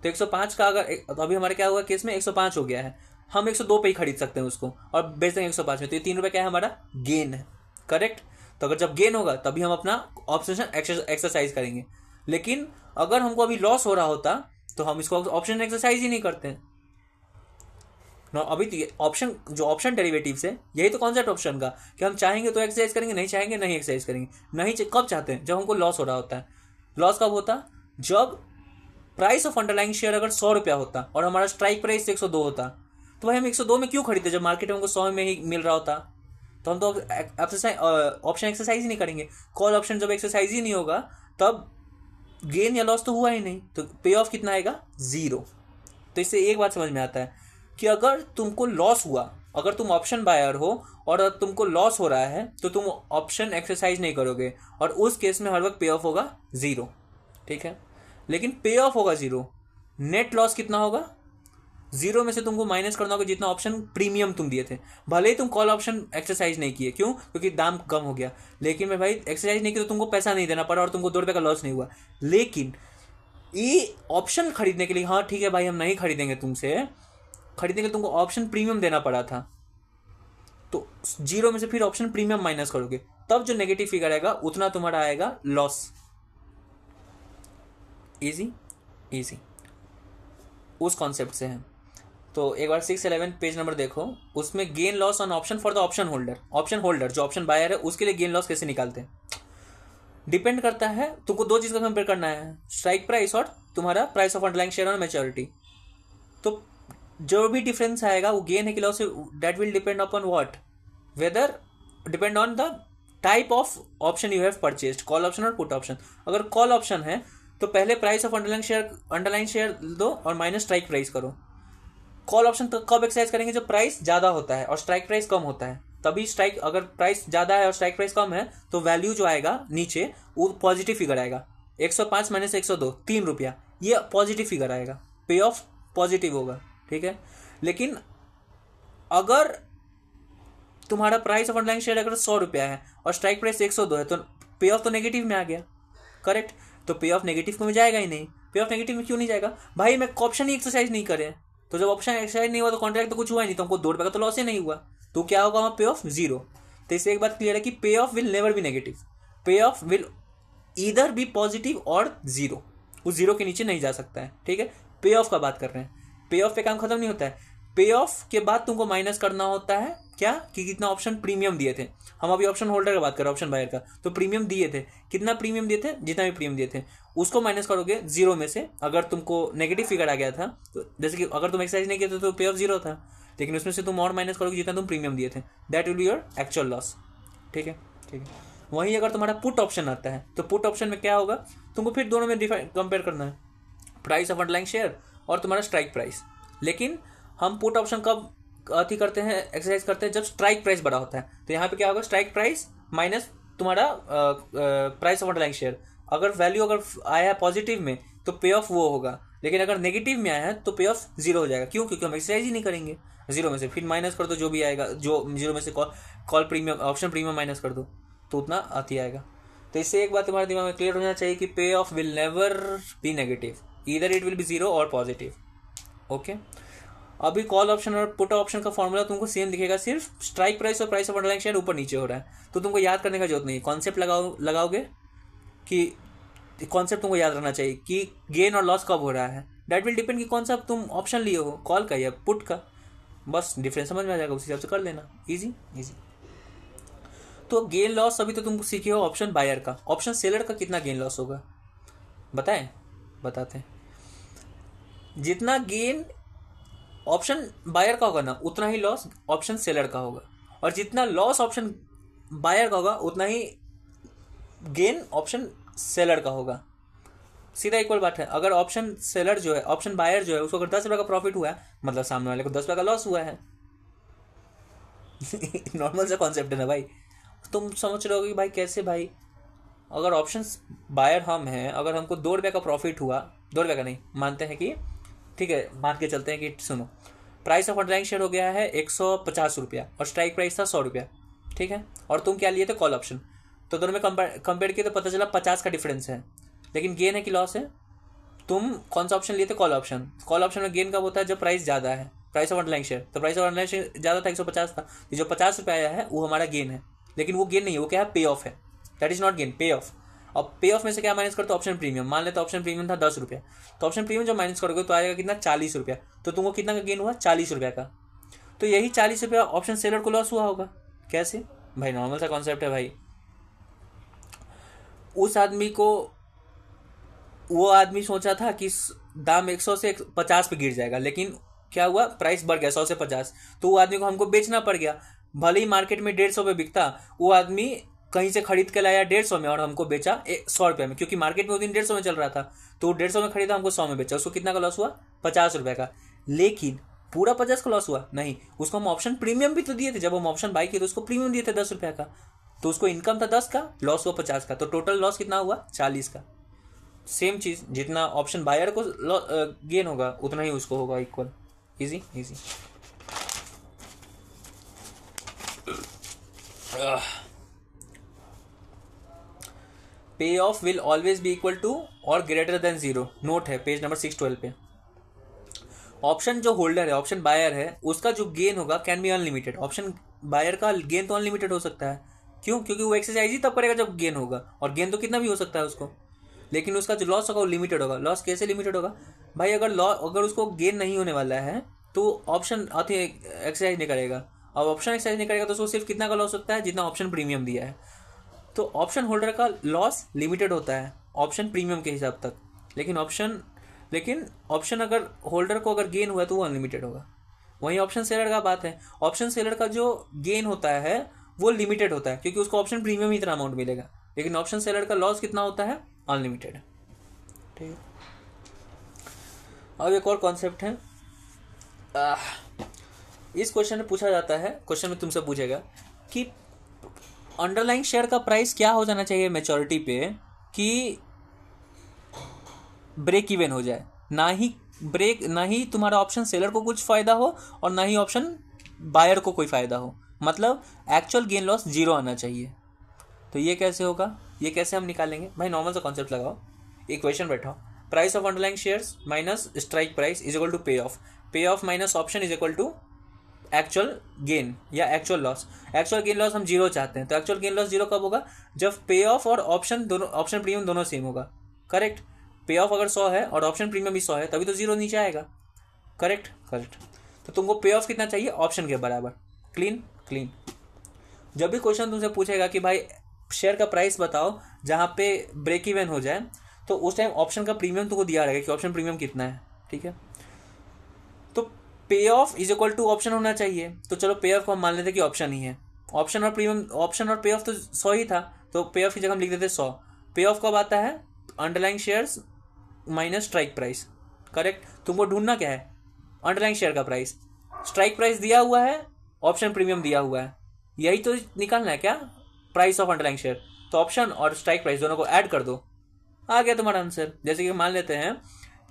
तो 105 का अगर, तो अभी हमारे क्या हुआ केस में 105 हो गया है, हम 102 पे ही खरीद सकते हैं उसको और बेच देंगे 105 में। तो ये 3 रुपये क्या है, हमारा गेन है, करेक्ट। तो अगर जब गेन होगा तभी हम अपना ऑप्शन एक्सरसाइज करेंगे। लेकिन अगर हमको अभी लॉस हो रहा होता तो हम इसको ऑप्शन एक्सरसाइज ही नहीं करते ना। अभी तो ऑप्शन, जो ऑप्शन डेरिवेटिव से, यही तो कॉन्सेप्ट ऑप्शन का, कि हम चाहेंगे तो एक्सरसाइज करेंगे, नहीं चाहेंगे नहीं एक्सरसाइज करेंगे। नहीं कब चाहते हैं? जब हमको लॉस हो रहा होता है। लॉस कब होता? जब प्राइस ऑफ अंडरलाइंग शेयर अगर 100 रुपया होता और हमारा स्ट्राइक प्राइस 102 होता, तो भाई हम 102 में क्यों खरीदते जब मार्केट में हमको 100 में ही मिल रहा होता? तो हम तो ऑप्शन एक्सरसाइज ही नहीं करेंगे। कॉल ऑप्शन जब एक्सरसाइज ही नहीं होगा तब गेन या लॉस तो हुआ ही नहीं, तो पे ऑफ कितना आएगा? 0। तो इससे एक बात समझ में आता है कि अगर तुमको लॉस हुआ, अगर तुम ऑप्शन बायर हो और तुमको लॉस हो रहा है तो तुम ऑप्शन एक्सरसाइज नहीं करोगे और उस केस में हर वक्त पे ऑफ होगा 0, ठीक है। लेकिन पे ऑफ होगा 0, नेट लॉस कितना होगा? 0 में से तुमको माइनस करना होगा जितना ऑप्शन प्रीमियम तुम दिए थे। भले ही तुम कॉल ऑप्शन एक्सरसाइज नहीं किए, क्यों? क्योंकि दाम कम हो गया। लेकिन मैं भाई एक्सरसाइज नहीं किया तो तुमको पैसा नहीं देना पड़ा और तुमको 2 रुपये का लॉस नहीं हुआ। लेकिन ये ऑप्शन खरीदने के लिए, हाँ ठीक है भाई हम नहीं खरीदेंगे तुमसे, खरीदने के लिए तुमको ऑप्शन प्रीमियम देना पड़ा था, तो 0 में से फिर ऑप्शन प्रीमियम माइनस करोगे, तब जो नेगेटिव फिगर आएगा उतना तुम्हारा आएगा लॉस। इजी इजी, उस कॉन्सेप्ट से है। तो एक बार 611 पेज नंबर देखो, उसमें gain loss on option for the option holder जो ऑप्शन बायर है उसके लिए गेन लॉस कैसे निकालते हैं। डिपेंड करता है, तुमको 2 चीज़ का कंपेयर करना है, स्ट्राइक प्राइस और तुम्हारा price of underlying share on maturity. तो जो भी डिफरेंस आएगा वो गेन है कि loss, that will depend upon what, whether depend on the type of option you have purchased, call option और पुट ऑप्शन। अगर कॉल ऑप्शन है तो पहले प्राइस ऑफ अंडरलाइन शेयर दो और माइनस स्ट्राइक प्राइस करो। कॉल ऑप्शन तो कब एक्सरसाइज करेंगे जब प्राइस ज़्यादा होता है और स्ट्राइक प्राइस कम होता है, तभी स्ट्राइक, अगर प्राइस ज़्यादा है और स्ट्राइक प्राइस कम है तो वैल्यू जो आएगा नीचे वो पॉजिटिव फिगर आएगा। 105 माइनस 102 ₹3, ये पॉजिटिव फिगर आएगा, पे ऑफ पॉजिटिव होगा, ठीक है। लेकिन अगर तुम्हारा प्राइस ऑफ अंडरलाइन शेयर अगर ₹100 है और स्ट्राइक प्राइस 102 है तो पे ऑफ तो नेगेटिव में आ गया, करेक्ट। तो पे ऑफ नेगेटिव में जाएगा ही नहीं। पे ऑफ नेगेटिव में क्यों नहीं जाएगा भाई, मैं ऑप्शन ही एक्सरसाइज नहीं करे, तो जब ऑप्शन एक्सरसाइज नहीं हुआ तो कॉन्ट्रैक्ट तो कुछ हुआ ही नहीं, तो हमको ₹2 का तो लॉस ही नहीं हुआ, तो क्या होगा वहाँ पे ऑफ 0। तो इससे एक बात क्लियर है कि payoff will never be negative, payoff will either be positive और 0, उस 0 के नीचे नहीं जा सकता है, ठीक है। पे ऑफ का बात कर रहे हैं, पे ऑफ पे काम खत्म नहीं होता है, पे ऑफ के बाद तुमको माइनस करना होता है क्या, कि कितना ऑप्शन प्रीमियम दिए थे। हम अभी ऑप्शन होल्डर का बात कर रहे हैं, ऑप्शन बायर का, तो प्रीमियम दिए थे, कितना प्रीमियम दिए थे, जितना भी प्रीमियम दिए थे उसको माइनस करोगे 0 में से। अगर तुमको नेगेटिव फिगर आ गया था तो जैसे कि अगर तुम एक्सरसाइज नहीं किए थे तो पे ऑफ 0 था, लेकिन उसमें से तुम और माइनस करोगे जितना तुम प्रीमियम दिए थे, that will be your actual loss, ठीक है, ठीक है। वहीं अगर तुम्हारा पुट ऑप्शन आता है तो पुट ऑप्शन में क्या होगा, तुमको फिर दोनों में कंपेयर करना है, प्राइस ऑफ अंडरलाइन शेयर और तुम्हारा स्ट्राइक प्राइस। लेकिन हम पुट ऑप्शन कब अति करते हैं, एक्सरसाइज करते हैं जब स्ट्राइक प्राइस बड़ा होता है। तो यहाँ पे क्या होगा, स्ट्राइक प्राइस माइनस तुम्हारा प्राइस ऑफ अंडरलाइन शेयर। अगर वैल्यू अगर आया है पॉजिटिव में तो पे ऑफ वो होगा, लेकिन अगर नेगेटिव में आया है तो पे ऑफ 0 हो जाएगा। क्यों, क्योंकि हम एक्सरसाइज ही नहीं करेंगे। 0 में से फिर माइनस कर दो जो भी आएगा, जो 0 में से call premium option premium minus कर दो तो उतना आती आएगा। तो इससे एक बात तुम्हारे दिमाग में क्लियर होना चाहिए कि payoff will never be negative, either it will be 0 और पॉजिटिव, ओके। अभी कॉल ऑप्शन और पुट ऑप्शन का फॉर्मूला तुमको सेम दिखेगा, सिर्फ स्ट्राइक प्राइस और प्राइस ऑफ अंडरलाइन शेयर ऊपर नीचे हो रहा है, तो तुमको याद करने का जरूरत नहीं है। कॉन्सेप्ट लगाओगे कि कॉन्सेप्ट तुमको याद रखना चाहिए कि गेन और लॉस कब हो रहा है, दैट विल डिपेंड कि कौन सा तुम ऑप्शन लिए हो, कॉल का या पुट का, बस डिफरेंस समझ में आ जाएगा, उस हिसाब से कर लेना, इजी इजी। तो गेन लॉस अभी तो तुम सीखे हो ऑप्शन बायर का, ऑप्शन सेलर का कितना गेन लॉस होगा बताएं, बताते हैं। जितना गेन ऑप्शन बायर का होगा ना उतना ही लॉस ऑप्शन सेलर का होगा, और जितना लॉस ऑप्शन बायर का होगा उतना ही गेन ऑप्शन सेलर का होगा। सीधा इक्वल बात है। अगर ऑप्शन सेलर जो है, ऑप्शन बायर जो है, उसको अगर ₹10 का प्रॉफिट हुआ है मतलब सामने वाले को ₹10 का लॉस हुआ है। नॉर्मल सा कॉन्सेप्ट है ना भाई। तुम समझ रहे हो कि भाई कैसे भाई, अगर ऑप्शन बायर हम हैं, अगर हमको ₹2 का प्रॉफिट हुआ, ₹2 का नहीं मानते हैं कि ठीक है, मान के चलते हैं कि सुनो, प्राइस ऑफ अंडरलाइन शेयर हो गया है ₹150 और स्ट्राइक प्राइस था ₹100, ठीक है, और तुम क्या लिए थे, कॉल ऑप्शन। तो दोनों में कंपेयर किए तो पता चला 50 का डिफरेंस है, लेकिन गेन है कि लॉस है। तुम कौन सा ऑप्शन लिए थे, कॉल ऑप्शन। कॉल ऑप्शन में गेन कब होता है, जब प्राइस ज़्यादा है, प्राइस ऑफ अंडरलाइन शेयर। तो प्राइस ऑफ अंडरलाइन शेयर ज़्यादा था, 150 था, तो जो ₹50 आया है वो हमारा गेन है। लेकिन वो गेन नहीं है, वो क्या है, पे ऑफ है, दैट इज नॉट गेन, पे ऑफ। अब पे ऑफ में से क्या माइनस करते हो, ऑप्शन प्रीमियम। मान लेते ऑप्शन प्रीमियम था ₹10, तो ऑप्शन प्रीमियम जब माइनस करोगे तो आएगा कितना, ₹40। तो तुमको कितना का गेन हुआ, ₹40 का। तो यही ₹40 ऑप्शन सेलर को लॉस हुआ होगा। कैसे भाई, नॉर्मल सा कॉन्सेप्ट है भाई। उस आदमी को, वो आदमी सोचा था कि दाम 100 से 50 पे गिर जाएगा, लेकिन क्या हुआ, प्राइस बढ़ गया 100 से 50, तो वो आदमी को हमको बेचना पड़ गया। भले ही मार्केट में 150 पे बिकता, वो आदमी कहीं से खरीद के लाया 150 में और हमको बेचा ₹100 में, क्योंकि मार्केट में वो दिन 150 में चल रहा था, तो वो 150 में खरीदा, हमको 100 में बेचा। उसको कितना का लॉस हुआ, ₹50 का। लेकिन पूरा 50 का लॉस हुआ नहीं, उसको हम ऑप्शन प्रीमियम भी तो दिए थे। जब हम ऑप्शन बाई किए तो उसको प्रीमियम दिए थे ₹10 का, तो उसको इनकम था 10 का, लॉस हुआ 50 का, तो टोटल लॉस कितना हुआ, 40 का। सेम चीज, जितना ऑप्शन बायर को गेन होगा उतना ही उसको होगा equal. Easy easy. Payoff will always be equal to और ग्रेटर देन 0, नोट है पेज नंबर 612 पे। ऑप्शन जो होल्डर है, ऑप्शन बायर है, उसका जो गेन होगा can be unlimited. Option buyer का गेन तो अनलिमिटेड हो सकता है, क्यों, क्योंकि वो एक्सरसाइज ही तब करेगा जब गेन होगा, और गेन तो कितना भी हो सकता है उसको। लेकिन उसका जो लॉस होगा वो लिमिटेड होगा। लॉस कैसे लिमिटेड होगा भाई, अगर उसको गेन नहीं होने वाला है तो ऑप्शन एक्सरसाइज नहीं करेगा। अब ऑप्शन एक्सरसाइज नहीं करेगा तो उसको सिर्फ कितना का लॉस होता है, जितना ऑप्शन प्रीमियम दिया है। तो ऑप्शन होल्डर का लॉस लिमिटेड होता है ऑप्शन प्रीमियम के हिसाब तक, लेकिन ऑप्शन लेकिन ऑप्शन अगर होल्डर को अगर गेन हुआ तो वो अनलिमिटेड होगा। वहीं ऑप्शन सेलर का बात है, ऑप्शन सेलर का जो गेन होता है वो लिमिटेड होता है क्योंकि उसको ऑप्शन प्रीमियम ही इतना अमाउंट मिलेगा, लेकिन ऑप्शन सेलर का लॉस कितना होता है, अनलिमिटेड। ठीक है, अब एक और कॉन्सेप्ट है। इस क्वेश्चन में पूछा जाता है, क्वेश्चन में तुमसे पूछेगा कि अंडरलाइंग शेयर का प्राइस क्या हो जाना चाहिए मैच्योरिटी पे कि ब्रेक इवन हो जाए, ना ही तुम्हारा ऑप्शन सेलर को कुछ फायदा हो और ना ही ऑप्शन बायर को कोई फायदा हो, मतलब एक्चुअल गेन लॉस जीरो आना चाहिए। तो ये कैसे होगा, ये कैसे हम निकालेंगे भाई? नॉर्मल सा कॉन्सेप्ट लगाओ, इक्वेशन बैठाओ, price of underlying shares minus strike price is equal to payoff minus option is equal to actual gain या actual loss. Actual gain loss हम जीरो चाहते हैं, तो एक्चुअल गेन लॉस जीरो कब होगा, जब पे ऑफ और ऑप्शन दोनों, ऑप्शन प्रीमियम दोनों सेम होगा। करेक्ट, पे ऑफ अगर 100 है और ऑप्शन प्रीमियम भी 100 है तभी तो जीरो नीचे आएगा। करेक्ट करेक्ट, तो तुमको पे ऑफ कितना चाहिए, ऑप्शन के बराबर। Clean clean. जब भी क्वेश्चन तुमसे पूछेगा कि भाई शेयर का प्राइस बताओ जहाँ पे ब्रेक इवन हो जाए, तो उस टाइम ऑप्शन का प्रीमियम तुमको दिया रहेगा कि ऑप्शन प्रीमियम कितना है। ठीक है, तो pay off is equal to option होना चाहिए, तो चलो पे ऑफ को हम मान लेते कि ऑप्शन ही है। ऑप्शन और प्रीमियम, ऑप्शन और पे ऑफ तो 100 ही था, तो पे ऑफ की जगह हम लिख देते 100। पे ऑफ कब आता है, underlying shares minus strike price. Correct, तुमको ढूंढना क्या है, अंडरलाइंग शेयर का प्राइस, स्ट्राइक प्राइस दिया हुआ है, ऑप्शन प्रीमियम दिया हुआ है, यही तो निकालना है क्या, प्राइस ऑफ अंडरलाइंग शेयर। तो ऑप्शन और स्ट्राइक प्राइस दोनों को ऐड कर दो, आ गया तुम्हारा आंसर। जैसे कि मान लेते हैं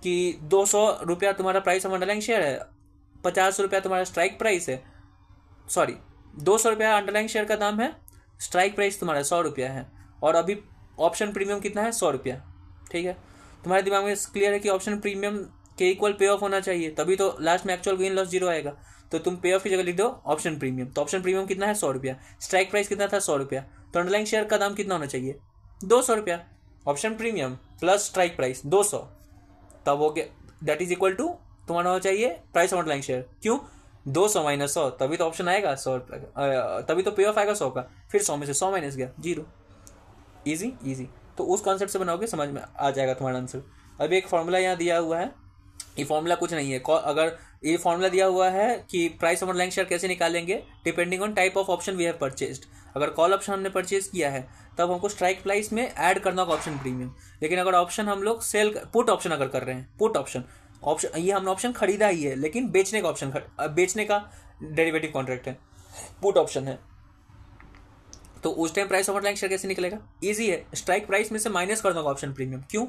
कि 200 रुपया तुम्हारा प्राइस ऑफ अंडरलाइंग शेयर है, 50 रुपया तुम्हारा स्ट्राइक प्राइस है, सॉरी 200 रुपया अंडरलाइंग शेयर का दाम है, स्ट्राइक प्राइस तुम्हारा 100 रुपया है, और अभी ऑप्शन प्रीमियम कितना है, 100 रुपया। ठीक है, तुम्हारे दिमाग में क्लियर है कि ऑप्शन प्रीमियम के इक्वल पे ऑफ होना चाहिए, तभी तो लास्ट में एक्चुअल गेन लॉस जीरो आएगा। तो तुम पे ऑफ की जगह लिख दो ऑप्शन प्रीमियम, तो ऑप्शन प्रीमियम कितना है, 100 रुपया, स्ट्राइक प्राइस कितना था, 100 रुपया, तो अंडरलाइंग शेयर का दाम कितना होना चाहिए, 200 रुपया। Option premium plus strike price 200, तब हो गया, दैट इज इक्वल टू तुम्हारा होना चाहिए प्राइस ऑफ अंडरलाइंग शेयर। क्यों, 200 माइनस 100, तभी तो ऑप्शन आएगा 100 रुपये, तभी तो पे ऑफ आएगा 100 का, फिर 100 में से 100 माइनस गया, जीरो। इजी इजी, तो उस कॉन्सेप्ट से बनाओगे समझ में आ जाएगा तुम्हारा आंसर। अभी एक फॉर्मूला यहाँ दिया हुआ है, ये फॉर्मूला कुछ नहीं है, अगर ये फॉर्मूला दिया हुआ है कि प्राइस ऑफ अंडरलाइंग शेयर कैसे निकालेंगे, depending on type of option we have purchased. अगर कॉल ऑप्शन हमने परचेज किया है तब हमको स्ट्राइक प्राइस में ऐड करना होगा ऑप्शन प्रीमियम, लेकिन अगर ऑप्शन हम लोग सेल, पुट ऑप्शन अगर कर रहे हैं, पुट ऑप्शन, ये हमने ऑप्शन खरीदा ही है लेकिन बेचने का ऑप्शन, बेचने का डेरिवेटिव कॉन्ट्रैक्ट है, पुट ऑप्शन है, तो उस time price of underlying share कैसे निकलेगा, इजी है, स्ट्राइक प्राइस में से माइनस कर दूंगा ऑप्शन प्रीमियम। क्यों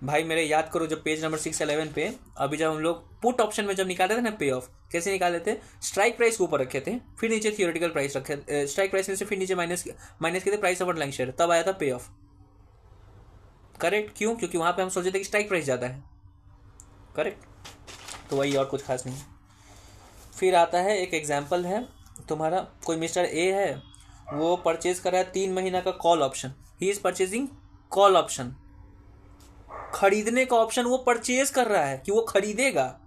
भाई मेरे, याद करो जब पेज नंबर 611 पे, अभी जब हम लोग पुट ऑप्शन में जब निकाले थे ना पे ऑफ, कैसे निकाले थे, स्ट्राइक प्राइस को ऊपर रखे थे, फिर नीचे थियोरेटिकल प्राइस रखे, स्ट्राइक प्राइस में से फिर नीचे माइनस किए थे प्राइस ऑफ अंडरलाइंग शेयर, तब आया था पे ऑफ। करेक्ट, क्यों, क्योंकि वहां पे हम सोचे थे कि स्ट्राइक प्राइस ज़्यादा है। करेक्ट, तो वही, और कुछ खास नहीं। फिर आता है एक एग्जाम्पल है तुम्हारा, कोई मिस्टर ए है, वो परचेज कर रहा है 3 महीना का call option, he is purchasing call option, खरीदने का ऑप्शन वो परचेज कर रहा है कि वो खरीदेगा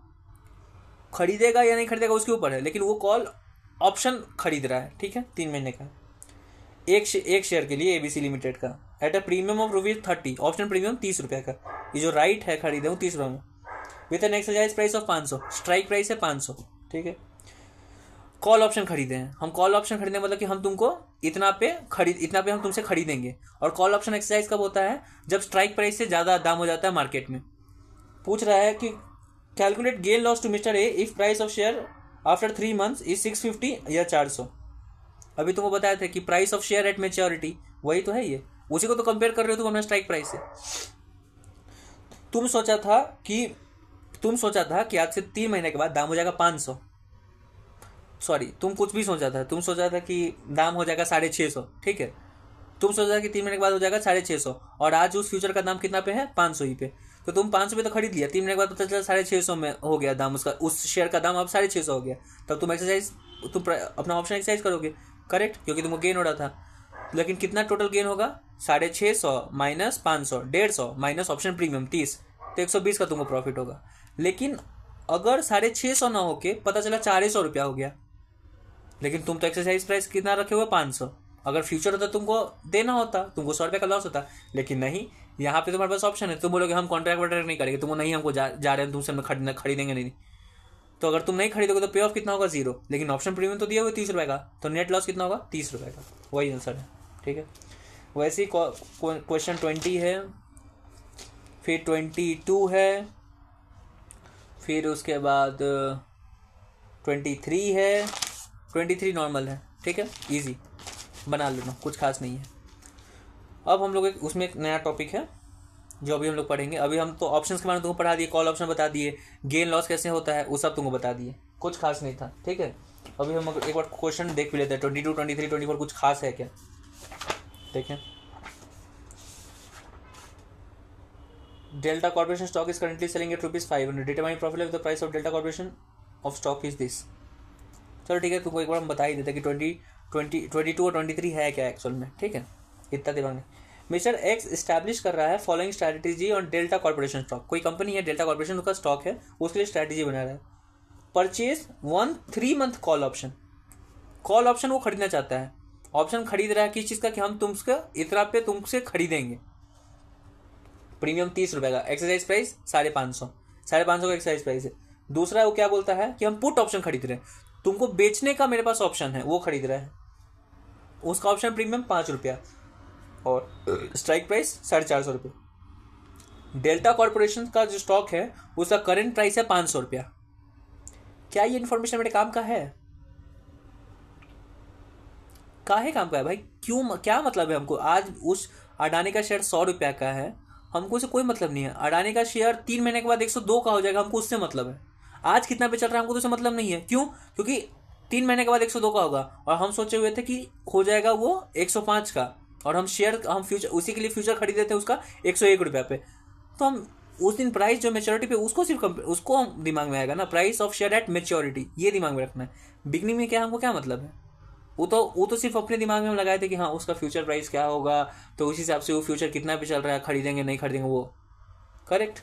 या नहीं खरीदेगा उसके ऊपर है, लेकिन वो कॉल ऑप्शन खरीद रहा है। ठीक है, 3 महीने का, एक शेयर के लिए एबीसी लिमिटेड का, at a premium of ₹30, option premium 30 रुपये का, ये जो राइट है खरीदे हूँ 30 रुपये में, with an exercise price of 500, strike price है 500। ठीक है, कॉल ऑप्शन खरीदे हैं हम, कॉल ऑप्शन खरीदने मतलब कि हम तुमको इतना पे हम तुमसे खरीदेंगे, और कॉल ऑप्शन एक्सरसाइज कब होता है, जब स्ट्राइक प्राइस से ज़्यादा दाम हो जाता है मार्केट में। पूछ रहा है कि calculate gain loss to mister A if price of share after 3 months is 650 या 400। अभी तुमको बताया था कि price of share at maturity, वही तो है ये, उसी को तो कंपेयर कर रहे हो तुम अपना स्ट्राइक प्राइस से। तुम सोचा था कि आज से 3 महीने के बाद दाम हो जाएगा 500, सॉरी तुम कुछ भी सोचा था, तुम सोचा था कि दाम हो जाएगा 650। ठीक है, तुम सोचा था कि 3 महीने के बाद हो जाएगा 650, और आज उस फ्यूचर का दाम कितना पे है, 500 ही पे, तो तुम 500 पे तो खरीद लिया, 3 महीने के बाद पता चला 650 में हो गया दाम उसका, उस शेयर का दाम अब 650 हो गया, तब तुम अपना ऑप्शन एक्सरसाइज करोगे। करेक्ट, क्योंकि तुमको गेन हो रहा था, लेकिन कितना टोटल गेन होगा, 650 माइनस 500, 150 माइनस ऑप्शन प्रीमियम 30, तो 120 का तुमको प्रॉफिट होगा। लेकिन अगर 650 ना होके पता चला 400 रुपया हो गया, लेकिन तुम तो एक्सरसाइज प्राइस कितना रखे हुए 500, अगर फ्यूचर होता तुमको देना होता, तुमको 100 रुपये का लॉस होता, लेकिन नहीं, यहाँ पे तुम्हारे पास ऑप्शन है, तुम बोलोगे हम कॉन्ट्रैक्ट वॉन्ट्रैक्ट नहीं करेंगे, तुम नहीं हमको जा रहे हैं तुमसे हम खरीदेंगे नहीं। तो अगर तुम नहीं खरीदोगे तो पे ऑफ कितना होगा 0, लेकिन ऑप्शन प्रीमियम तो दिया हुआ 30 रुपये का, तो नेट लॉस कितना होगा 30 रुपये का। वही आंसर है, ठीक है। वैसे ही क्वेश्चन 20 है, फिर 22 है, फिर उसके बाद 23 है। 23 नॉर्मल है, ठीक है, इजी बना लेना, कुछ खास नहीं है। अब हम लोग उसमें एक नया टॉपिक है जो अभी हम लोग पढ़ेंगे। अभी हम तो ऑप्शंस के बारे में तुमको पढ़ा दिए, कॉल ऑप्शन बता दिए, गेन लॉस कैसे होता है वो सब तुमको बता दिए, कुछ खास नहीं था, ठीक है। अभी हम एक बार क्वेश्चन देख भी लेते हैं। 22, 23, 24 कुछ खास है क्या, देखें। Delta Corporation stock is currently selling at ₹500, determine profit of the price of Delta corporation of stock is this. चलो ठीक है, तुमको एक बार हम बता ही देते कि 22 और 23 है क्या एक्चुअल में, ठीक है, इतना दिमाग में। मिस्टर एक्स इस्टेब्लिश कर रहा है following strategy on delta Corporation stock. कोई कंपनी है, डेल्टा कॉर्पोरेशन का स्टॉक है, उसके लिए स्ट्रैटेजी बना रहा है। Purchase 1 3 month call option. Call option वो खरीदना चाहता है, ऑप्शन खरीद रहा है किस चीज़ का, कि हम तुमसे इतना पे तुमसे खरीदेंगे। प्रीमियम 30 रुपये का, एक्सरसाइज प्राइस 550, 550 का एक्सरसाइज प्राइस है। दूसरा वो क्या बोलता है कि हम पुट ऑप्शन खरीद रहे हैं, तुमको बेचने का मेरे पास ऑप्शन है, वो खरीद रहा है, उसका ऑप्शन प्रीमियम 5 रुपया और स्ट्राइक प्राइस 450 रुपये। डेल्टा कॉर्पोरेशन का जो स्टॉक है उसका करंट प्राइस है 500 रुपया। क्या ये इन्फॉर्मेशन मेरे काम का है? काहे काम का है भाई? क्यों, क्या मतलब है हमको? आज उस अडानी का शेयर 100 रुपया का है, हमको उससे कोई मतलब नहीं है। अडानी का शेयर 3 महीने के बाद 102 का हो जाएगा, हमको उससे मतलब है। आज कितना पे चल रहा है हमको तो उससे मतलब नहीं है। क्यों? क्योंकि 3 महीने के बाद 102 का होगा और हम सोचे हुए थे कि हो जाएगा वो 105 का, और हम शेयर हम फ्यूचर उसी के लिए फ्यूचर खरीदे थे उसका 101 रुपया पे। तो हम उस दिन प्राइस जो मेच्योरिटी पे उसको सिर्फ उसको हम दिमाग में आएगा ना, price of share at maturity, ये दिमाग में रखना है। बिगनिंग में क्या हमको क्या मतलब है? वो तो सिर्फ अपने दिमाग में हम लगाए थे कि हाँ उसका फ्यूचर प्राइस क्या होगा, तो उस हिसाब से वो फ्यूचर कितना पे चल रहा है, खरीदेंगे नहीं खरीदेंगे वो, करेक्ट।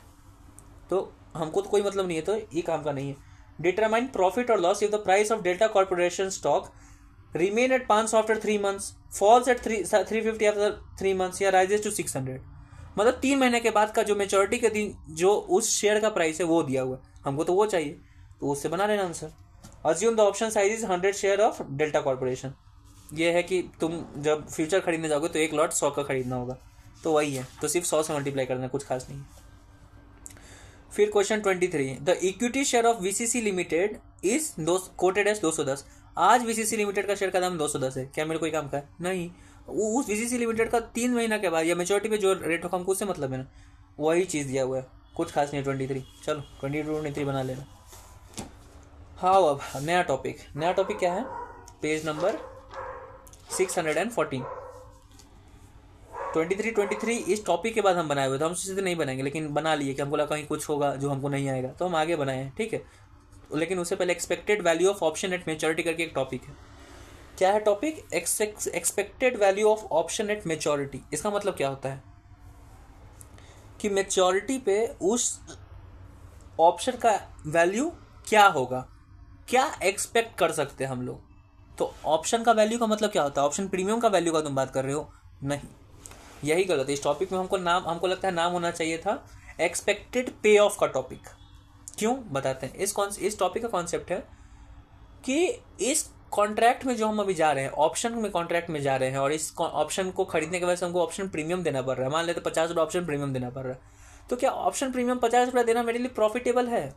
तो हमको तो कोई मतलब नहीं है, तो ये काम का नहीं है। डिटरमाइन प्रॉफिट और loss if the price of Delta Corporation stock remain at 500 after 3 months, falls at 350 after 3 months या राइजेस टू 600। मतलब 3 महीने के बाद का जो मेच्योरिटी के दिन जो उस शेयर का प्राइस है वो दिया हुआ है, हमको तो वो चाहिए, तो उससे बना लेना answer. Assume the option size is 100 share of Delta corporation. ये है कि तुम जब फ्यूचर खरीदने जाओगे तो एक लॉट 100 का खरीदना होगा, तो वही है, तो सिर्फ 100 से मल्टीप्लाई करना, कुछ खास नहीं। फिर question 23, the equity share of VCC limited is quoted as 210। आज वीसीसी लिमिटेड का शेयर का दाम 210 है, क्या मेरे कोई काम का है? नहीं। उस वीसीसी लिमिटेड का 3 महीना के बाद या मेच्योरिटी पे जो रेट होगा हमको उससे मतलब है ना, वही चीज़ दिया हुआ है, कुछ खास नहीं। 23, चलो 22 23 बना लेना। हाँ, अब नया टॉपिक क्या है? Page number 614। 23 इस टॉपिक के बाद हम बनाए हुए थे, हम सीधे नहीं बनाएंगे, लेकिन बना लिए कि हमको लगा कहीं कुछ होगा जो हमको नहीं आएगा, तो हम आगे बनाए हैं, ठीक है। लेकिन उससे पहले expected value of option eight maturity करके एक टॉपिक है। क्या है topic? Expected value of option eight maturity. इसका मतलब क्या होता है कि मेच्योरिटी पे उस ऑप्शन का वैल्यू क्या होगा, क्या एक्सपेक्ट कर सकते हैं हम लोग। तो ऑप्शन का वैल्यू का मतलब क्या होता है? ऑप्शन प्रीमियम का वैल्यू का तुम बात कर रहे हो? नहीं, यही गलत है। इस टॉपिक में हमको लगता है नाम होना चाहिए था एक्सपेक्टेड पे ऑफ का टॉपिक। क्यों, बताते हैं। इस टॉपिक का कॉन्सेप्ट है कि इस कॉन्ट्रैक्ट में जो हम अभी जा रहे हैं, ऑप्शन में कॉन्ट्रैक्ट में जा रहे हैं, और इस ऑप्शन को खरीदने के वजह से हमको ऑप्शन प्रीमियम देना पड़ रहा है। मान लेते 50 रुपये ऑप्शन प्रीमियम देना पड़ रहा है, तो क्या ऑप्शन प्रीमियम 50 रुपये देना मेरे लिए प्रॉफिटेबल है?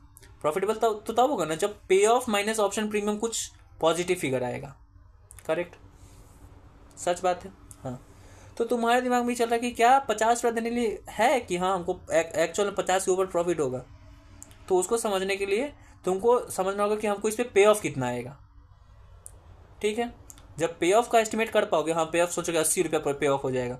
प्रॉफिटेबल तो तब होगा ना जब पे ऑफ माइनस ऑप्शन प्रीमियम कुछ पॉजिटिव फिगर आएगा, करेक्ट, सच बात है। हाँ, तो तुम्हारे दिमाग में चल रहा है कि क्या 50 रुपये देने के लिए है कि हाँ हमको एक्चुअल में 50 के ऊपर प्रॉफिट होगा, तो उसको समझने के लिए तुमको समझना होगा कि हमको इस पर पे ऑफ कितना आएगा, ठीक है। जब पे ऑफ का एस्टिमेट कर पाओगे, हाँ पे ऑफ सोचोगे 80 रुपये पर पे ऑफ हो जाएगा,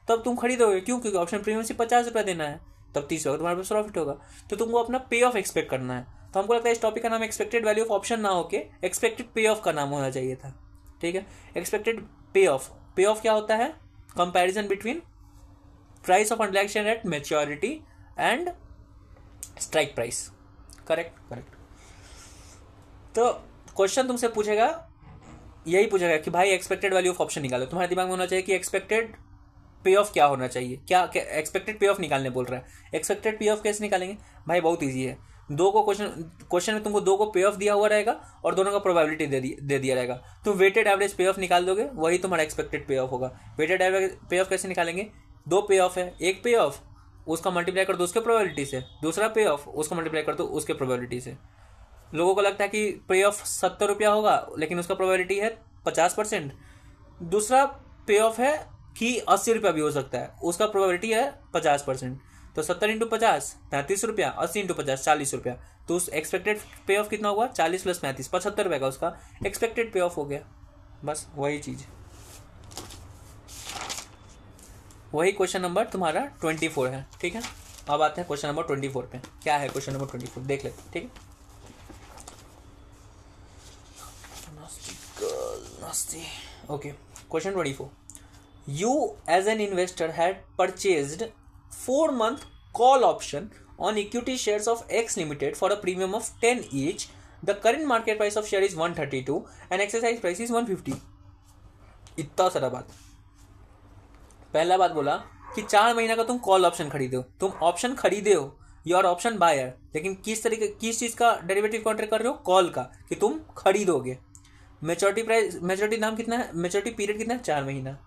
तब तुम खरीदोगे। क्यों? क्योंकि ऑप्शन प्रीमियम से 50 रुपये देना है, तब 30 रुपये तुम्हारे पास प्रॉफिट होगा। तो तुमको अपना पे ऑफ एक्सपेक्ट करना है। तो हमको लगता है इस टॉपिक का नाम एक्सपेक्टेड वैल्यू ऑफ ऑप्शन ना होके एक्सपेक्टेड पे ऑफ का नाम होना चाहिए था, ठीक है। एक्सपेक्टेड पे ऑफ क्या होता है? Comparison between price of underlying share at maturity and strike price, correct. तो क्वेश्चन तुमसे पूछेगा, यही पूछेगा कि भाई एक्सपेक्टेड वैल्यू ऑफ ऑप्शन निकालो। तुम्हारे दिमाग में होना चाहिए कि एक्सपेक्टेड पे ऑफ क्या होना चाहिए, क्या एक्सपेक्टेड पे ऑफ निकालने बोल रहा है। एक्सपेक्टेड पे ऑफ कैसे निकालेंगे भाई, बहुत ईजी है। दो को क्वेश्चन में तुमको दो को पे ऑफ दिया हुआ रहेगा और दोनों का प्रोबेबिलिटी दे दिया रहेगा। तुम वेटेड एवरेज पे ऑफ निकाल दोगे, वही तुम्हारा एक्सपेक्टेड पे ऑफ होगा। वेटेड एवरेज पे ऑफ कैसे निकालेंगे, दो पे ऑफ है, एक पे ऑफ उसका मल्टीप्लाई कर दो उसके प्रोबेबिलिटी से, दूसरा पे ऑफ उसका मल्टीप्लाई कर दो उसके प्रोबेबिलिटी से। लोगों को लगता है कि पे ऑफ 70 रुपया होगा लेकिन उसका प्रोबेबिलिटी है 50%। दूसरा पे ऑफ है कि 80 रुपया भी हो सकता है, उसका प्रोबेबिलिटी है 50%। तो 70 इंटू 50 35 रुपया, 80 इंटू 50 40 रुपया। तो उस एक्सपेक्टेड पे ऑफ कितना हुआ, 40 प्लस 35 75 रुपये का उसका एक्सपेक्टेड पे ऑफ हो गया। बस वही चीज़, वही क्वेश्चन नंबर तुम्हारा 24 है। ठीक है, अब आते हैं क्वेश्चन नंबर 24 पे। क्या है क्वेश्चन नंबर 24 देख लेते हैं। ठीक है, okay, question 24। You as an investor had purchased 4-month call option on equity shares of X Limited for a premium of 10 each. The current market price of share is 132 and exercise price is 150. इतना सारा बात। पहला बात बोला कि 4 महीना का तुम कॉल ऑप्शन खरीदे हो, तुम ऑप्शन खरीदे हो, योर ऑप्शन बायर, लेकिन किस तरीके किस चीज़ का डेरिवेटिव कॉन्ट्रैक्ट कर रहे हो, कॉल का, कि तुम खरीदोगे। मेच्योरिटी प्राइस, मेच्योरिटी नाम कितना है, मेच्योरिटी पीरियड कितना है, 4 महीना।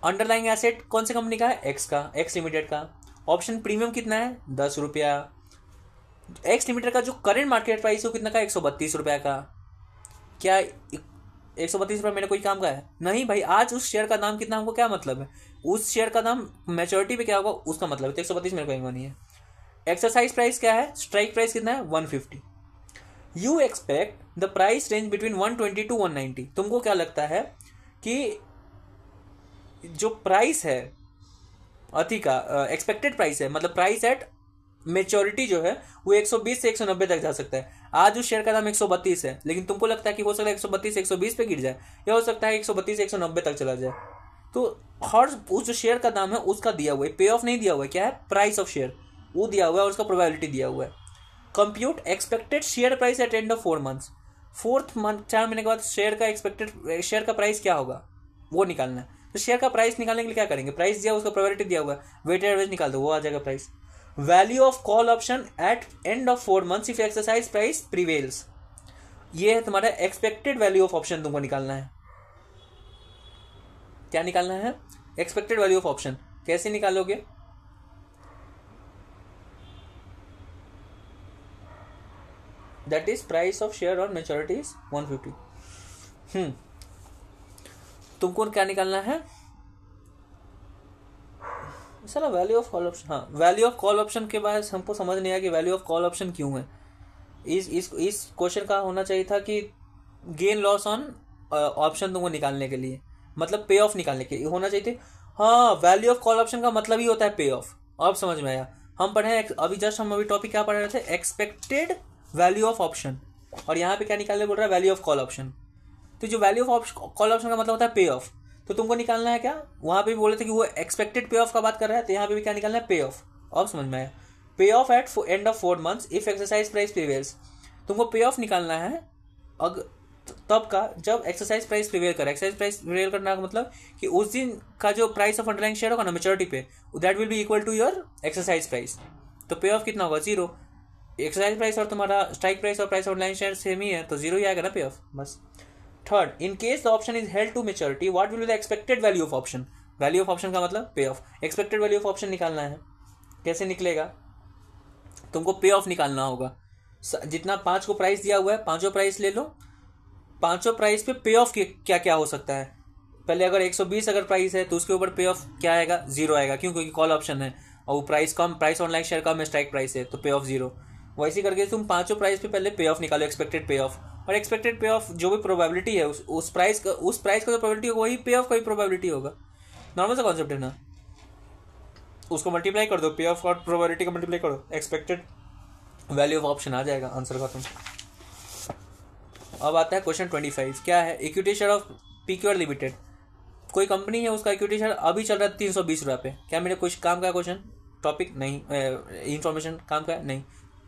अंडरलाइंग एसेट कौन सी कंपनी का है, एक्स का, एक्स लिमिटेड का। ऑप्शन प्रीमियम कितना है, 10 रुपया। एक्स लिमिटेड का जो करेंट मार्केट प्राइस है वो कितना का, 132 रुपया का। क्या 132 रुपया मेरे कोई काम का है नहीं भाई। आज उस शेयर का दाम कितना, हमको क्या मतलब है, उस शेयर का दाम मैच्योरिटी पे क्या होगा उसका मतलब है। तो 132 मेरे को नहीं है। एक्सरसाइज प्राइस क्या है, स्ट्राइक प्राइस कितना है, 150। You expect the price range between 120 to 190। तुमको क्या लगता है कि जो प्राइस है अति का एक्सपेक्टेड प्राइस है, मतलब प्राइस एट मेच्योरिटी जो है वो 120 से 190 तक जा सकता है। आज उस शेयर का दाम 132 है, लेकिन तुमको लगता है कि हो सकता है 132 120 पे गिर जाए, या हो सकता है 132 190 तक चला जाए। तो हर उस जो शेयर का दाम है उसका दिया हुआ है, पे ऑफ नहीं दिया हुआ है, क्या है, प्राइस ऑफ शेयर वो दिया हुआ है और उसका प्रोबेबिलिटी दिया हुआ है। Compute expected share price at end of 4 months. 4th month, 4 महीने के बाद शेयर का एक्सपेक्टेड शेयर का प्राइस क्या होगा वो निकालना है। तो शेयर का प्राइस निकालने के लिए क्या करेंगे, प्राइस दिया उसका प्रोबेबिलिटी दिया हुआ है, वेटेड एवरेज निकाल दो, वो आ जाएगा price. Value of call option at end of 4 months if exercise price prevails. ये है तुम्हारा एक्सपेक्टेड वैल्यू ऑफ ऑप्शन, तुमको निकालना है। क्या निकालना है, एक्सपेक्टेड वैल्यू ऑफ ऑप्शन। कैसे निकालोगे, that is price of share और मेच्योरिटी इज 150। तुमको क्या निकालना है, साला वैल्यू ऑफ कॉल ऑप्शन। हाँ, वैल्यू ऑफ कॉल ऑप्शन के बाद हमको समझ नहीं आया कि वैल्यू ऑफ कॉल ऑप्शन क्यों है। इस क्वेश्चन का होना चाहिए था कि गेन लॉस ऑन ऑप्शन तुमको निकालने के लिए, मतलब पे ऑफ निकालने के लिए होना चाहिए थे। हाँ, वैल्यू ऑफ कॉल ऑप्शन का मतलब ही होता है पे ऑफ। अब समझ में आया। हम पढ़े अभी जस्ट हम अभी टॉपिक क्या पढ़ रहे थे, एक्सपेक्टेड वैल्यू ऑफ ऑप्शन, और यहाँ पे क्या निकालने बोल रहा है, वैल्यू ऑफ कॉल ऑप्शन। तो जो वैल्यू ऑफ कॉल ऑप्शन का मतलब होता है पे ऑफ। तो तुमको निकालना है क्या, वहां पे भी बोले थे कि वो एक्सपेक्टेड पे ऑफ का बात कर रहा है, तो यहाँ पे भी क्या निकालना है, पे ऑफ। अब समझ में आया। Pay off at end of 4 months if exercise price prevails. तुमको पे ऑफ निकालना है तब का जब एक्सरसाइज प्राइस प्रिवेल करे। एक्सरसाइज प्राइस प्रिवेल करना का मतलब कि उस दिन का जो प्राइस ऑफ अंडरलाइंग शेयर होगा ना मेच्योरिटी पे, that will be equal to your exercise price. तो पे ऑफ कितना होगा, 0। एक्सरसाइज प्राइस और तुम्हारा स्ट्राइक प्राइस और price of underlying share same ही है, तो 0 ही आएगा ना पे ऑफ, बस। Third, in case the option is held to maturity what will be the expected value of option. Value of option का मतलब payoff. Expected value of option निकालना है, कैसे निकलेगा, तुमको पे ऑफ निकालना होगा। जितना 5 को प्राइस दिया हुआ है, पांचों प्राइस ले लो, पांचों प्राइस पे पे ऑफ क्या क्या हो सकता है। पहले अगर 120 अगर प्राइस है तो उसके ऊपर पे ऑफ क्या आएगा, 0 आएगा। क्यों, क्योंकि कॉल ऑप्शन है और वो प्राइस कम, प्राइस ऑनलाइन शेयर कम है, स्ट्राइक प्राइस है, तो पे ऑफ 0। वैसे करके तुम पांचों प्राइस पे पहले पे ऑफ निकालो, एक्सपेक्टेड पे ऑफ। और एक्सपेक्टेड पे ऑफ जो भी प्रोबेबिलिटी है उस प्राइस का जो प्रोबेबिलिटी होगा वही पे ऑफ का भी प्रोबेबिलिटी होगा। नॉर्मल सा कॉन्सेप्ट है ना, उसको मल्टीप्लाई कर दो, पे ऑफ और प्रोबेबिलिटी का मल्टीप्लाई करो, एक्सपेक्टेड वैल्यू ऑफ ऑप्शन आ जाएगा, आंसर खत्म। अब आता है क्वेश्चन 25। क्या है, equity share of PQR limited. कोई कंपनी है, उसका इक्विटी शेयर अभी चल रहा है 320 रुपये पे। क्या मेरे कुछ काम का क्वेश्चन टॉपिक नहीं, इंफॉर्मेशन काम का नहीं।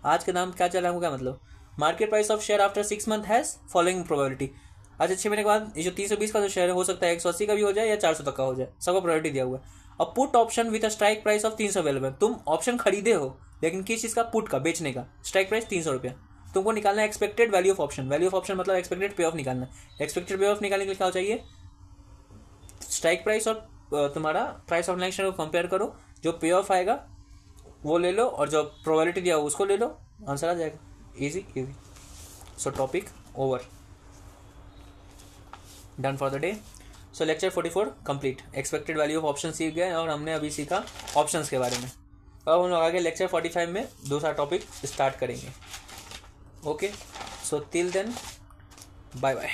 आज के नाम क्या चल रहा है, क्या मतलब, market price of share after 6 month has following probability. अच्छा 6 महीने के बाद ये जो 320 का जो शेयर है हो सकता है 180 का भी हो जाए या 400 तक का हो जाए, सबको प्रायोरिटी दिया हुआ है। अब put option with a strike price of 300 available, तुम ऑप्शन खरीदे हो लेकिन किस चीज़ का, पुट का, बेचने का, स्ट्राइक प्राइस 300 रुपया। तुमको निकालना है expected value of option, value of option मतलब एक्सपेक्टेड पे ऑफ निकालना है। एक्सपेक्टेड पे ऑफ निकालने के लिए क्या हो चाहिए, स्ट्राइक प्राइस और तुम्हारा प्राइस ऑफ नेक्स्ट को कंपेयर करो, जो पे ऑफ आएगा वो ले लो और जो प्रोबेबिलिटी दिया उसको ले लो, आंसर आ जाएगा। Easy easy. So topic over, done for the day. So lecture 44 complete. Expected value of option सीख गए और हमने अभी सीखा ऑप्शंस के बारे में। अब हम लोग आगे लेक्चर 45 में दूसरा टॉपिक स्टार्ट करेंगे। Okay, so till then bye bye.